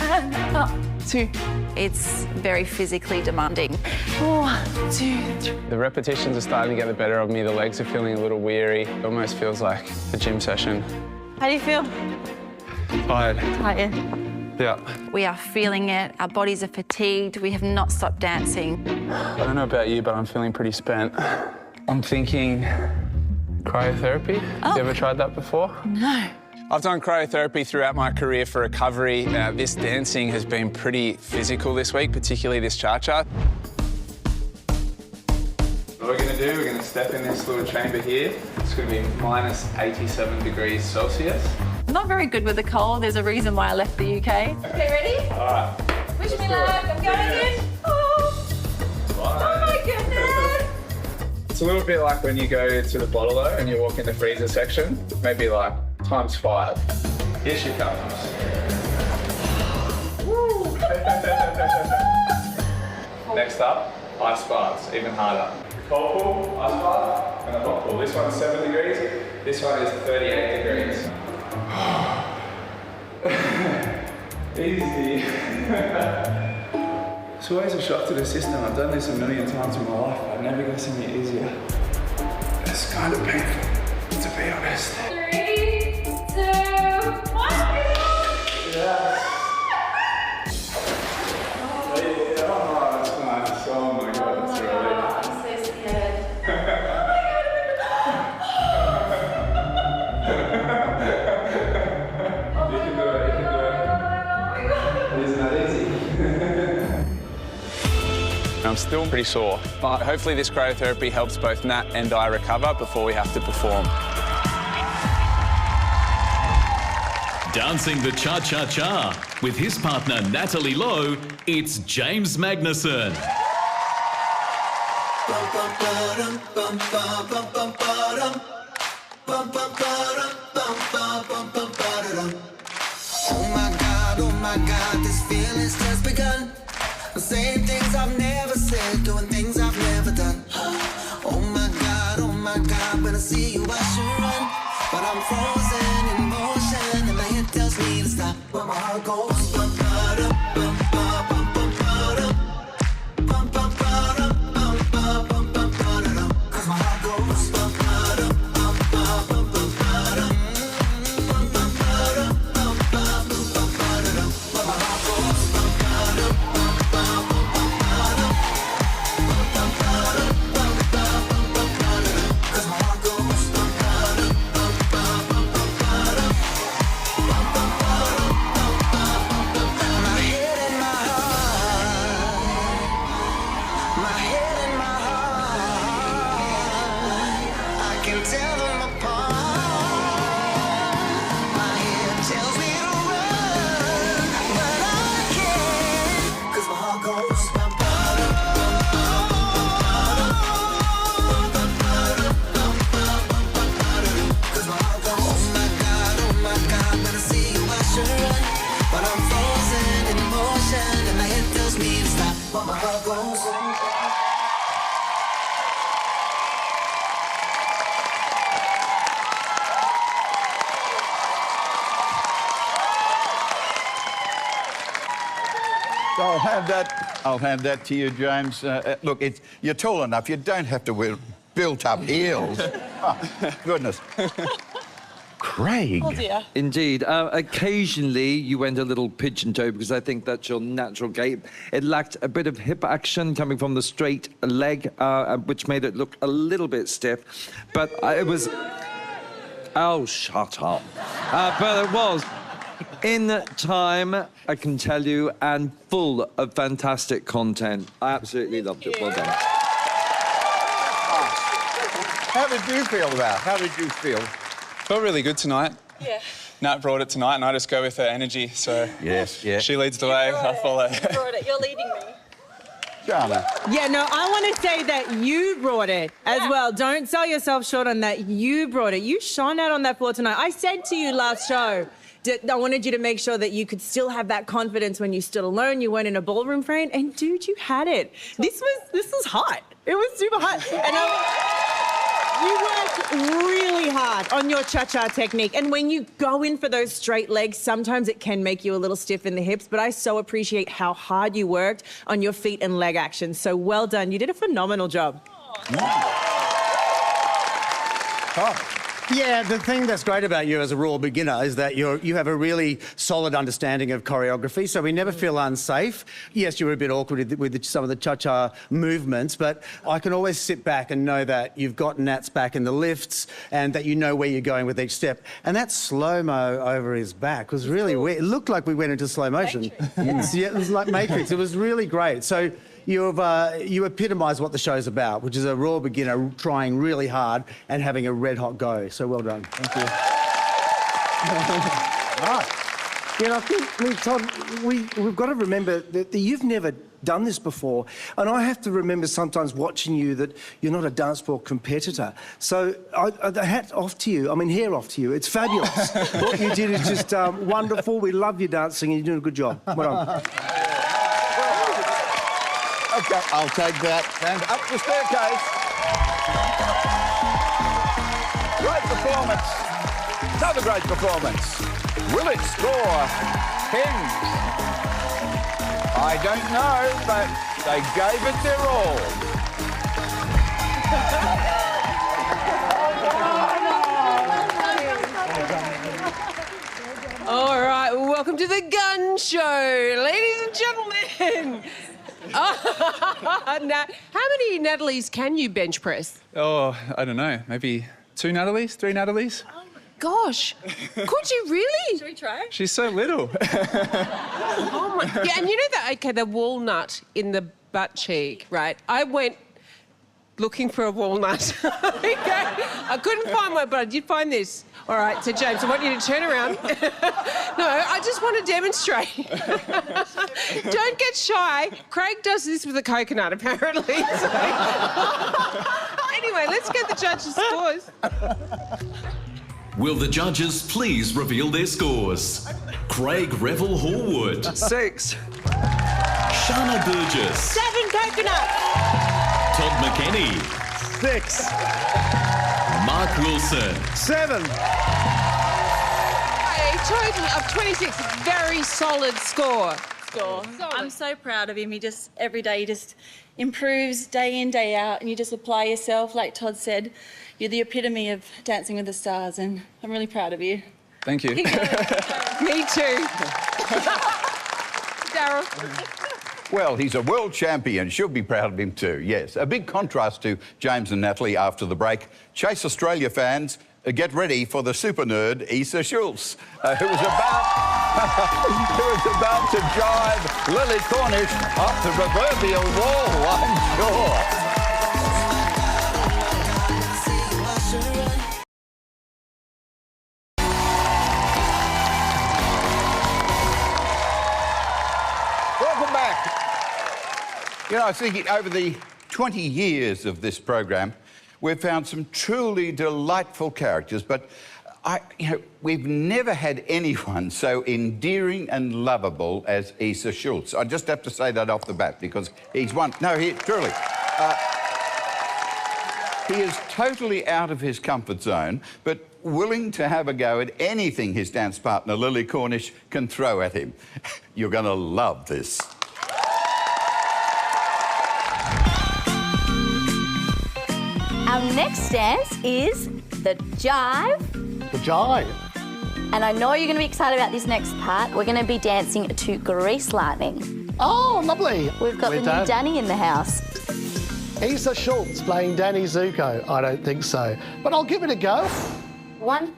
And up, 2. It's very physically demanding. 1, 2, 3. The repetitions are starting to get the better of me. The legs are feeling a little weary. It almost feels like a gym session. How do you feel? Tired. Tired. Yeah. We are feeling it. Our bodies are fatigued. We have not stopped dancing. I don't know about you, but I'm feeling pretty spent. I'm thinking cryotherapy. Have you ever tried that before? No. I've done cryotherapy throughout my career for recovery. This dancing has been pretty physical this week, particularly this cha-cha. What we're going to do, we're going to step in this little chamber here. It's going to be minus 87 degrees Celsius. I'm not very good with the cold. There's a reason why I left the UK. Okay, ready? All right. Wish me luck. I'm going in. Oh my goodness. It's a little bit like when you go to the bottle-o and you walk in the freezer section, maybe like times 5. Here she comes. Next up, ice baths, even harder. Cold pool, ice bath, and a hot pool. This one's 7 degrees, this one is 38 degrees. Easy. It's always a shock to the system. I've done this a million times in my life, but I've never got something easier. It's kind of painful, to be honest. 3, 2, 1. Yes. Oh, that's nice. Oh my God, that's really. I'm so scared. You can do it, you can do it. Isn't that easy? I'm still pretty sore, but hopefully this cryotherapy helps both Nat and I recover before we have to perform. Dancing the cha-cha-cha with his partner Natalie Lowe, it's James Magnuson. Oh my God, this feeling's just begun. I'm saying things I've never said, doing things I've never done. Oh my my God, when I see you, I should run. But I'm frozen in motion, and my head tells me to stop. But my heart goes bum, ba-dum, bum, ba, bum, bum, ba-dum. Bum, bum, ba-dum, bum, ba, bum, bum, ba-da-dum. 'Cause my heart goes bum, ba-dum, bum, ba, bum, bum, ba-dum. Bum, bum, ba-dum, bum, ba, bum, bum, ba-da-dum. But my heart goes bum, ba-dum, bum, ba, bum, bum, ba-dum. Bum, bum, ba-dum, bum, ba, bum, bum, ba-da-dum. 'Cause my heart goes bum, ba-dum, bum, ba, bum, bum, ba-dum. Bum, bum, ba-dum, bum, ba, bum, bum. My head and my heart. My head and my heart, I can tell them apart. My head tells me to run, but I can't, 'cause my heart goes bum, ba-dum, bum, ba, bum, bum, ba-dum. Bum, bum, ba-dum, bum, ba, bum, ba-dum. 'Cause my heart goes, oh my God, when I see you, I should run. But I'm frozen in motion, and my head tells me to stop. But my heart goes. I'll hand that to you, James. Look, you're tall enough. You don't have to wear built-up heels. Oh, goodness. Craig. Oh dear. Indeed. Occasionally, you went a little pigeon-toe because I think that's your natural gait. It lacked a bit of hip action coming from the straight leg, which made it look a little bit stiff. But it was... Oh, shut up. But it was in time, I can tell you, and full of fantastic content. I absolutely loved it. Well done. How did you feel about it? How did you feel? Felt really good tonight. Yeah. Nat brought it tonight, and I just go with her energy. So Yes, yeah. she leads the way. I follow. You're leading me. Charlie. Yeah, no, I want to say that you brought it as well. Don't sell yourself short on that. You brought it. You shone out on that floor tonight. I said to you last show that I wanted you to make sure that you could still have that confidence when you stood alone. You weren't in a ballroom frame, and dude, you had it. This was hot. It was super hot, and you worked really hard on your cha-cha technique. And when you go in for those straight legs, sometimes it can make you a little stiff in the hips, but I so appreciate how hard you worked on your feet and leg action. So well done. You did a phenomenal job. Yeah, the thing that's great about you as a raw beginner is that you have a really solid understanding of choreography, so we never feel unsafe. Yes, you were a bit awkward with some of the cha-cha movements, but I can always sit back and know that you've got Nat's back in the lifts and that you know where you're going with each step. And that slow-mo over his back was really weird. It looked like we went into slow motion. Yeah, it was like Matrix. It was really great. So you epitomise what the show's about, which is a raw beginner trying really hard and having a red-hot go. So well done. Thank you. Right. You know, I think, Todd, we've got to remember that you've never done this before, and I have to remember sometimes watching you that you're not a dance floor competitor. So hat off to you. I mean, hair off to you. It's fabulous. What you did is just wonderful. We love your dancing, and you're doing a good job. Well done. Okay, I'll take that. And up the staircase. Great performance. Another great performance. Will it score 10s? I don't know, but they gave it their all. All right, welcome to the gun show, ladies and gentlemen. How many Natalies can you bench press? Oh, I don't know. Maybe 2 Natalies, 3 Natalies? Oh my gosh. Could you really? Should we try? She's so little. Oh my. Yeah, and you know that, okay, the walnut in the butt cheek, right? I went looking for a walnut. Okay. I couldn't find one, but I did find this. All right, so James, I want you to turn around. No, I just want to demonstrate. Don't get shy. Craig does this with a coconut, apparently. So. Anyway, let's get the judges' scores. Will the judges please reveal their scores? Craig Revel Horwood. 6. Shana Burgess. 7 coconuts. Todd McKenny. 6. Mark Wilson. 7. A total of 26. Very solid score. I'm so proud of him. He just, every day, he just improves day in, day out, and you just apply yourself. Like Todd said, you're the epitome of Dancing with the Stars, and I'm really proud of you. Thank you. Me too. Daryl. Well, he's a world champion. She'll be proud of him too, yes. A big contrast to James and Natalie after the break. Chase Australia fans, get ready for the super nerd, Issa Schultz, who was about to drive Lily Cornish up the proverbial wall, I'm sure. Welcome back. You know, I was thinking over the 20 years of this program, we've found some truly delightful characters, but we've never had anyone so endearing and lovable as Issa Schultz. I just have to say that off the bat because he's one. No, truly. He is totally out of his comfort zone, but willing to have a go at anything his dance partner, Lily Cornish, can throw at him. You're going to love this. Our next dance is the jive. The jive. And I know you're going to be excited about this next part. We're going to be dancing to Grease Lightning. Oh, lovely. We've got the new Danny in the house. Issa Schultz playing Danny Zuko. I don't think so, but I'll give it a go. 1, 2,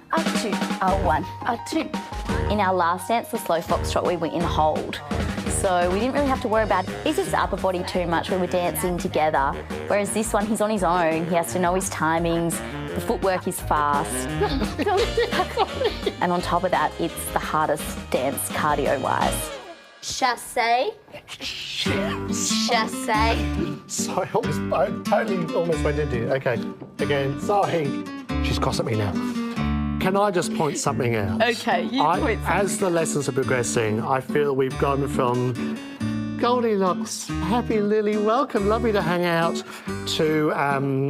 1, 2. In our last dance, the slow foxtrot, we were in hold. So we didn't really have to worry about Issa's upper body too much. We were dancing together. Whereas this one, he's on his own. He has to know his timings. The footwork is fast. And on top of that, it's the hardest dance cardio-wise. Chassé. Chassé. Sorry, I totally almost went into it. Okay, again, sorry. She's cross at me now. Can I just point something out? Okay, you point something. As the lessons are progressing, I feel we've gone from Goldilocks, Happy Lily, welcome, lovely to hang out, to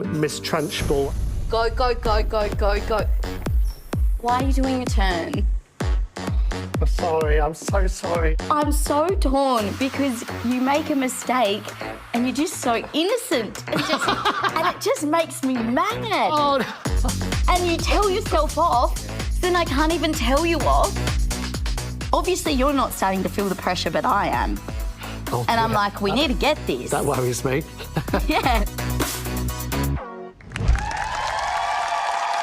Miss Trunchbull. Go, go, go, go, go, go. Why are you doing a turn? I'm sorry, I'm so sorry. I'm so torn because you make a mistake and you're just so innocent and it just makes me mad. Oh, no. And you tell yourself off, then I can't even tell you off. Obviously, you're not starting to feel the pressure, but I am. Oh, and I'm like, we need to get this. That worries me. Yeah.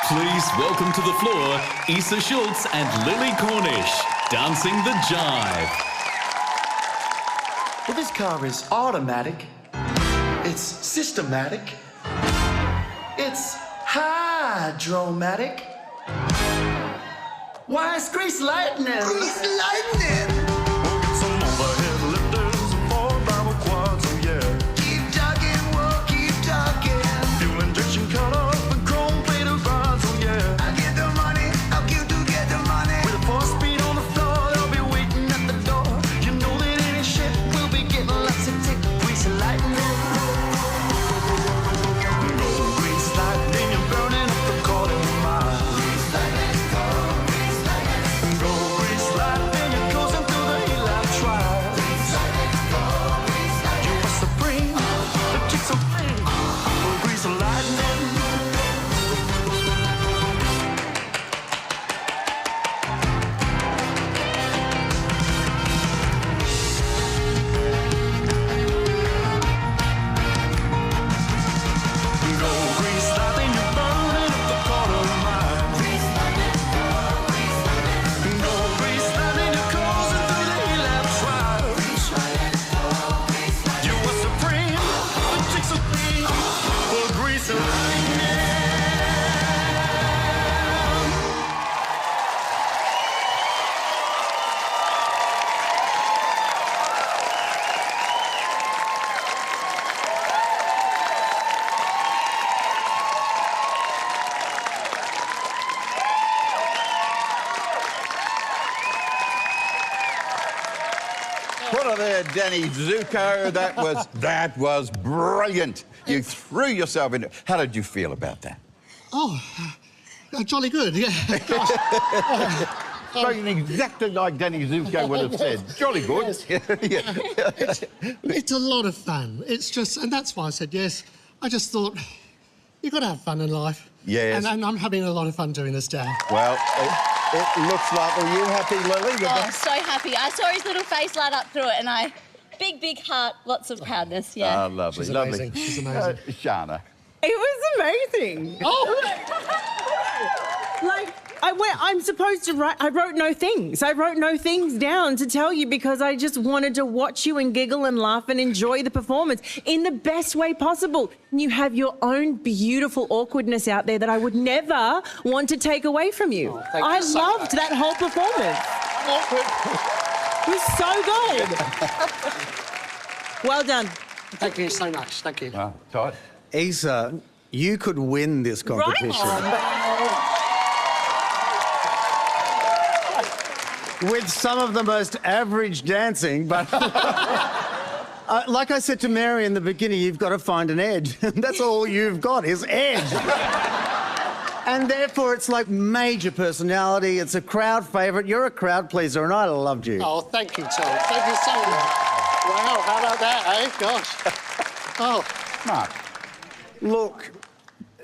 Please welcome to the floor Issa Schultz and Lily Cornish, dancing the jive. Well, this car is automatic. It's systematic. It's hydromatic. Why, it's Grease Lightning. Grease Lightning. Some overhead lifters and 4-barrel quads, oh yeah. Keep talking, we'll keep talking. Fuel injection cut off and chrome plated rods, oh yeah. I'll get the money, I'll give to get the money. With a 4-speed on the floor, they'll be waiting at the door. You know that any shit will be getting lots of tick. Grease Lightning. Put her there, Danny Zuko. That was brilliant. You threw yourself into it. How did you feel about that? Jolly good, yeah. Spoken exactly like Danny Zuko would have said. Jolly good. It's a lot of fun. It's just, and that's why I said yes. I just thought, you've got to have fun in life. Yes. And I'm having a lot of fun doing this, Dan. Well, it looks like, were you happy, Lily? Oh, so happy. I saw his little face light up through it and big heart, lots of proudness, yeah. Oh, lovely, She's lovely. amazing. She's amazing. Shana. It was amazing. Oh! Like, I'm supposed to write. I wrote no things. I wrote no things down to tell you because I just wanted to watch you and giggle and laugh and enjoy the performance in the best way possible. You have your own beautiful awkwardness out there that I would never want to take away from you. Oh, thank I you so loved much. that whole performance. It was so good. Well done. Thank you so much. Thank you. Wow, Todd. Isa, you could win this competition. With some of the most average dancing, but like I said to Mary in the beginning, you've got to find an edge. That's all you've got is edge. And therefore, it's like major personality. It's a crowd favourite. You're a crowd pleaser, and I loved you. Oh, thank you, Tom. Thank you so much. Wow, how about that, eh? Gosh. Oh. Mark. Look,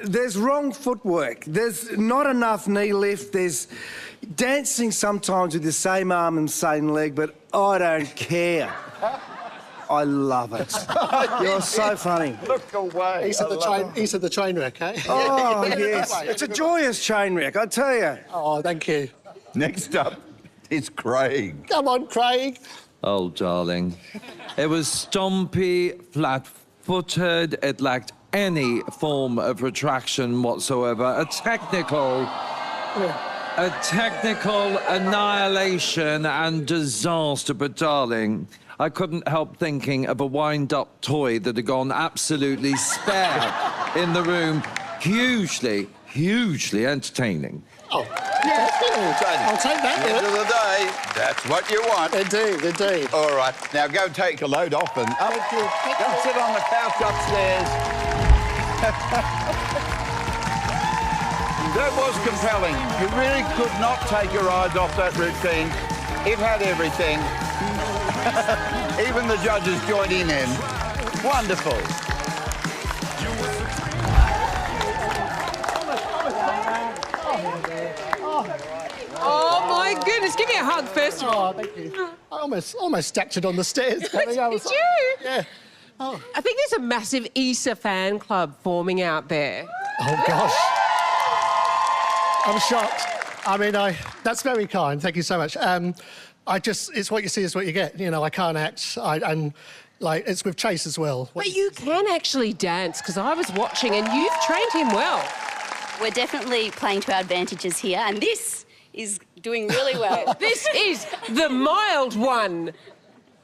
there's wrong footwork. There's not enough knee lift. There's dancing sometimes with the same arm and same leg, but I don't care. I love it. You're so funny. Look away. He's at the train wreck, eh? Oh, yes. It's a joyous train wreck, I tell you. Oh, thank you. Next up is Craig. Come on, Craig. Oh, darling. It was stompy, flat-footed. It lacked any form of retraction whatsoever. A technical annihilation and disaster. But, darling, I couldn't help thinking of a wind-up toy that had gone absolutely spare in the room. Hugely entertaining. Oh, yeah, I'll take that. End of the day, that's what you want. Indeed. All right, now go take a load off and up. Thank you. Go sit on the couch upstairs. That was compelling. You really could not take your eyes off that routine. It had everything. Even the judges joining in. Wonderful. Oh my goodness! Give me a hug first of all. Thank you. I almost stacked it on the stairs. Did you? Yeah. Oh. I think there's a massive Isa fan club forming out there. Oh gosh. I'm shocked. I mean, that's very kind. Thank you so much. It's what you see is what you get. You know, I can't act. It's with Chase as well. But you can actually dance, because I was watching and you've trained him well. We're definitely playing to our advantages here, and this is doing really well. This is the mild one.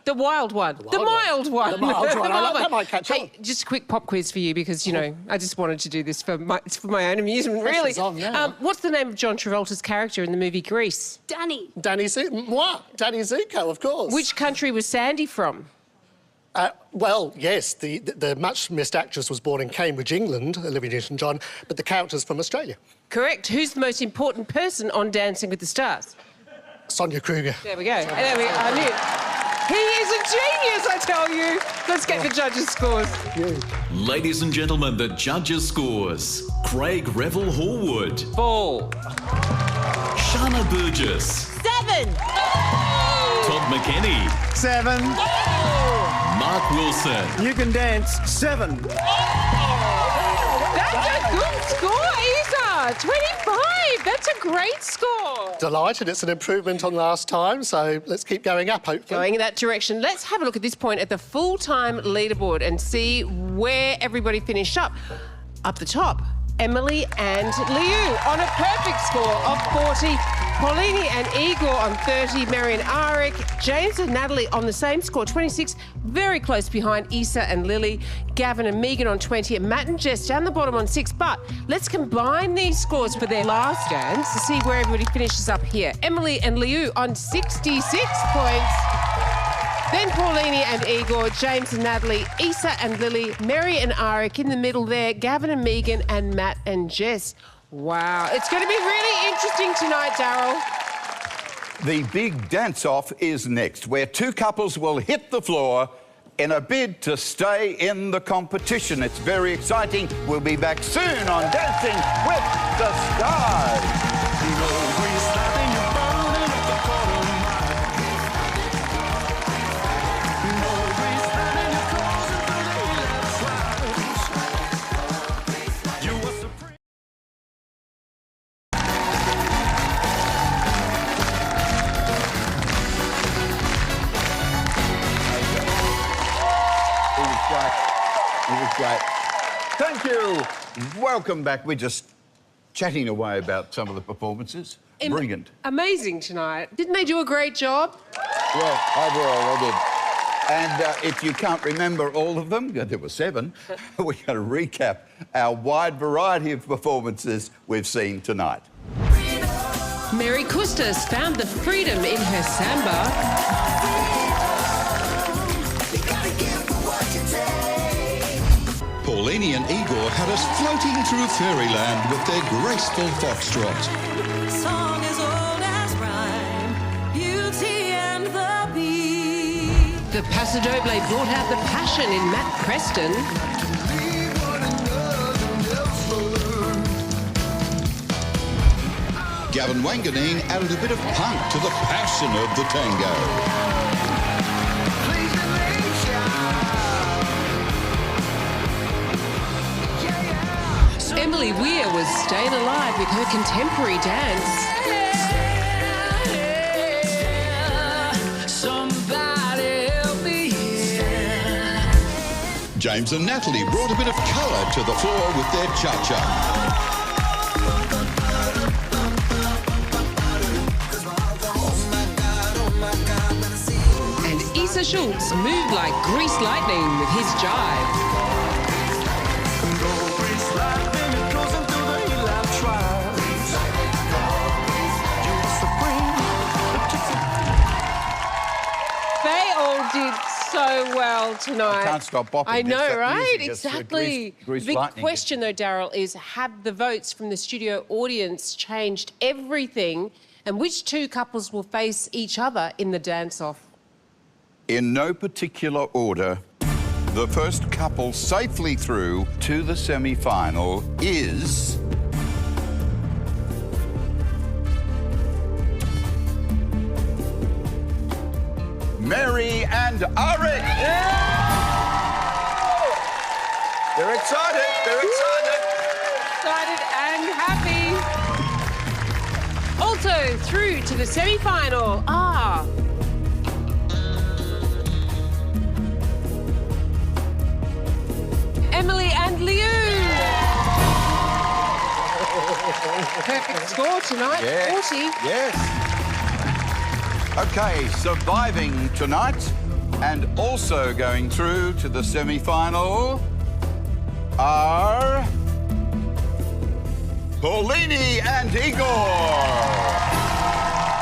The wild one. The mild one. The mild one. That might catch on. Hey, just a quick pop quiz for you because, you know, I just wanted to do this for my own amusement, really. Pressure's on now. What's the name of John Travolta's character in the movie Grease? Danny. Danny Zuko, of course. Which country was Sandy from? Well, yes, the much-missed actress was born in Cambridge, England, Olivia Newton-John, but the character's from Australia. Correct. Who's the most important person on Dancing with the Stars? Sonia Kruger. There we go. There we go. I knew it. He is a genius, I tell you. Let's get the judges' scores. Ladies and gentlemen, the judges' scores. Craig Revel Horwood. 4. Shana Burgess. 7. Todd McKenny. 7. Mark Wilson. You can dance. 7. That's a good score, Isa. 25. That's a great score. Delighted. It's an improvement on last time, so let's keep going up, hopefully. Going in that direction. Let's have a look at this point at the full-time leaderboard and see where everybody finished up. Up the top, Emily and Liu on a perfect score of 40. Paulini and Igor on 30. Marion Arik, James and Natalie on the same score, 26. Very close behind Isa and Lily. Gavin and Megan on 20. And Matt and Jess down the bottom on 6. But let's combine these scores for their last dance to see where everybody finishes up here. Emily and Liu on 66 points. Then Paulini and Igor, James and Natalie, Isa and Lily, Mary and Arik in the middle there, Gavin and Megan, and Matt and Jess Wow. It's going to be really interesting tonight, Daryl. The big dance-off is next, where two couples will hit the floor in a bid to stay in the competition. It's very exciting. We'll be back soon on Dancing with the Stars. Great. Thank you. Welcome back. We're just chatting away about some of the performances. Brilliant. Amazing tonight. Didn't they do a great job? Well, overall, they did. And if you can't remember all of them, there were 7, we're going to recap our wide variety of performances we've seen tonight. Mary Custis found the freedom in her samba. Paulini and Igor had us floating through fairyland with their graceful foxtrot. Song as old as rhyme, Beauty and the Beast. The Paso Doble brought out the passion in Matt Preston. Gavin Wanganeen added a bit of punk to the passion of the tango. Emily Weir was staying alive with her contemporary dance. Somebody help me here. James and Natalie brought a bit of colour to the floor with their cha-cha. And Issa Schultz moved like greased lightning with his jive. They all did so well tonight. I can't stop bopping. I know, That right? music is Exactly. grease The big lightning. question, though, Daryl, is have the votes from the studio audience changed everything? And which two couples will face each other in the dance-off? In no particular order, the first couple safely through to the semi-final is... Mary and Arik. They're excited. They're excited. Excited and happy. Also through to the semi-final are... Emily and Liu. Perfect score tonight, Yes. 40. Yes. Okay, surviving tonight and also going through to the semi-final are Paulini and Igor.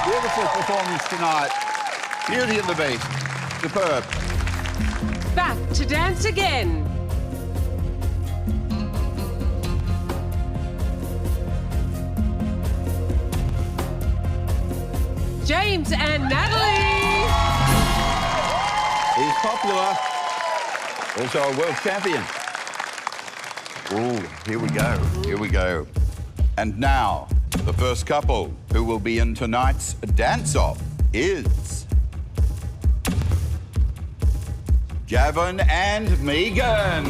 Beautiful performance tonight. Beauty and the Beast. Superb. Back to dance again. James and Natalie. He's popular. Also a world champion. Oh, here we go. Here we go. And now, the first couple who will be in tonight's dance-off is... Gavin and Megan.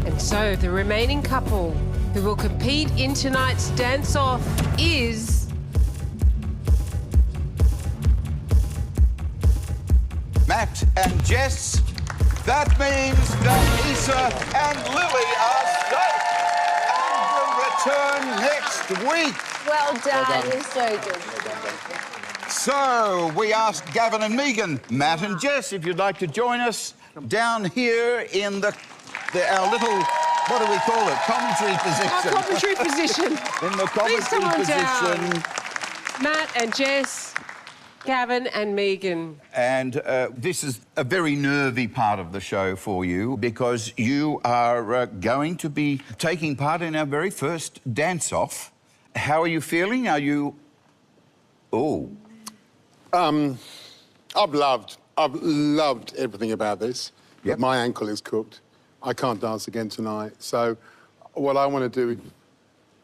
And so the remaining couple who will compete in tonight's dance-off is... Matt and Jess. That means that Issa and Lily are safe and will return next week. Well done. done. You're so good. So we asked Gavin and Megan, Matt and Jess, if you'd like to join us down here in our little, what do we call it? Commentary position. Our commentary position. In the Please come commentary on position. down. Matt and Jess. Gavin and Megan. And this is a very nervy part of the show for you because you are going to be taking part in our very first dance-off. How are you feeling? Are you... Oh. I've loved everything about this. Yep. But my ankle is cooked. I can't dance again tonight. So what I want to do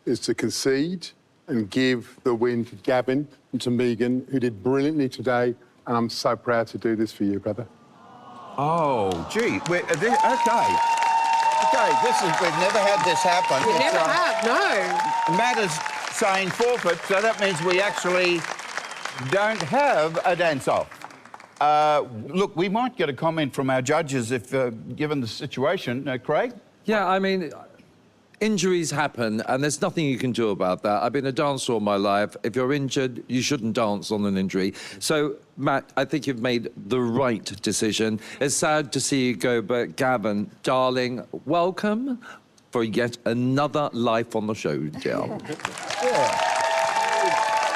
is to concede and give the win to Gavin and to Megan, who did brilliantly today, and I'm so proud to do this for you, brother. Oh, gee. Okay. Okay, we've never had this happen. We never have, no. Matt is saying forfeit, so that means we actually don't have a dance-off. Look, we might get a comment from our judges if, given the situation. Craig? Yeah, I mean, injuries happen, and there's nothing you can do about that. I've been a dancer all my life. If you're injured, you shouldn't dance on an injury. So, Matt, I think you've made the right decision. It's sad to see you go, but Gavin, darling, welcome for yet another life on the show, Jill.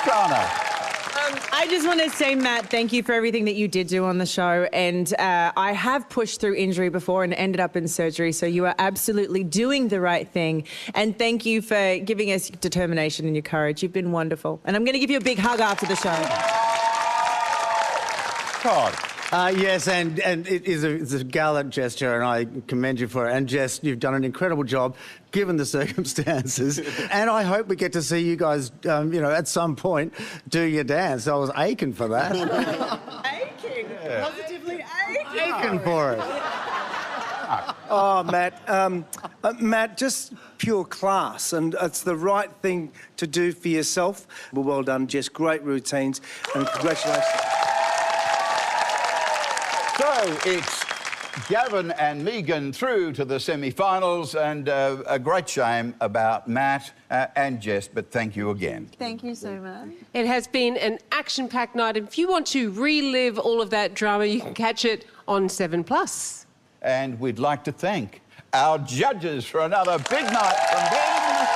Shana. I just want to say, Matt, thank you for everything that you did do on the show. And I have pushed through injury before and ended up in surgery, so you are absolutely doing the right thing. And thank you for giving us determination and your courage. You've been wonderful. And I'm going to give you a big hug after the show. Todd. Yes, and it's a gallant gesture, and I commend you for it. And Jess, you've done an incredible job, given the circumstances. And I hope we get to see you guys, at some point, do your dance. I was aching for that. Aching? Yeah. Positively aching? Aching for it. Oh, Matt. Matt, just pure class, and it's the right thing to do for yourself. Well done, Jess. Great routines, and congratulations. So it's Gavin and Megan through to the semi-finals, and a great shame about Matt and Jess, but thank you again. Thank you so much. It has been an action-packed night. If you want to relive all of that drama, you can catch it on 7+. And we'd like to thank our judges for another big night from them.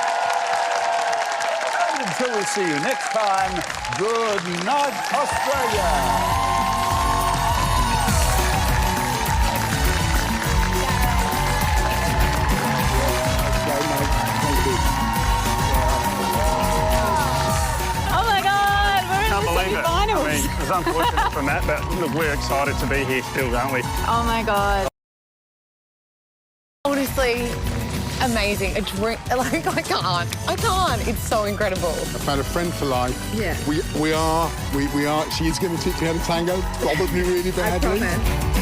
And until we see you next time, good night, Australia. I mean, it's unfortunate for Matt, but look, we're excited to be here still, aren't we? Oh my God. Honestly, amazing. A dream. Like, I can't. It's so incredible. I found a friend for life. Yeah. We are. She is going to teach me how to tango, probably really badly. I promise.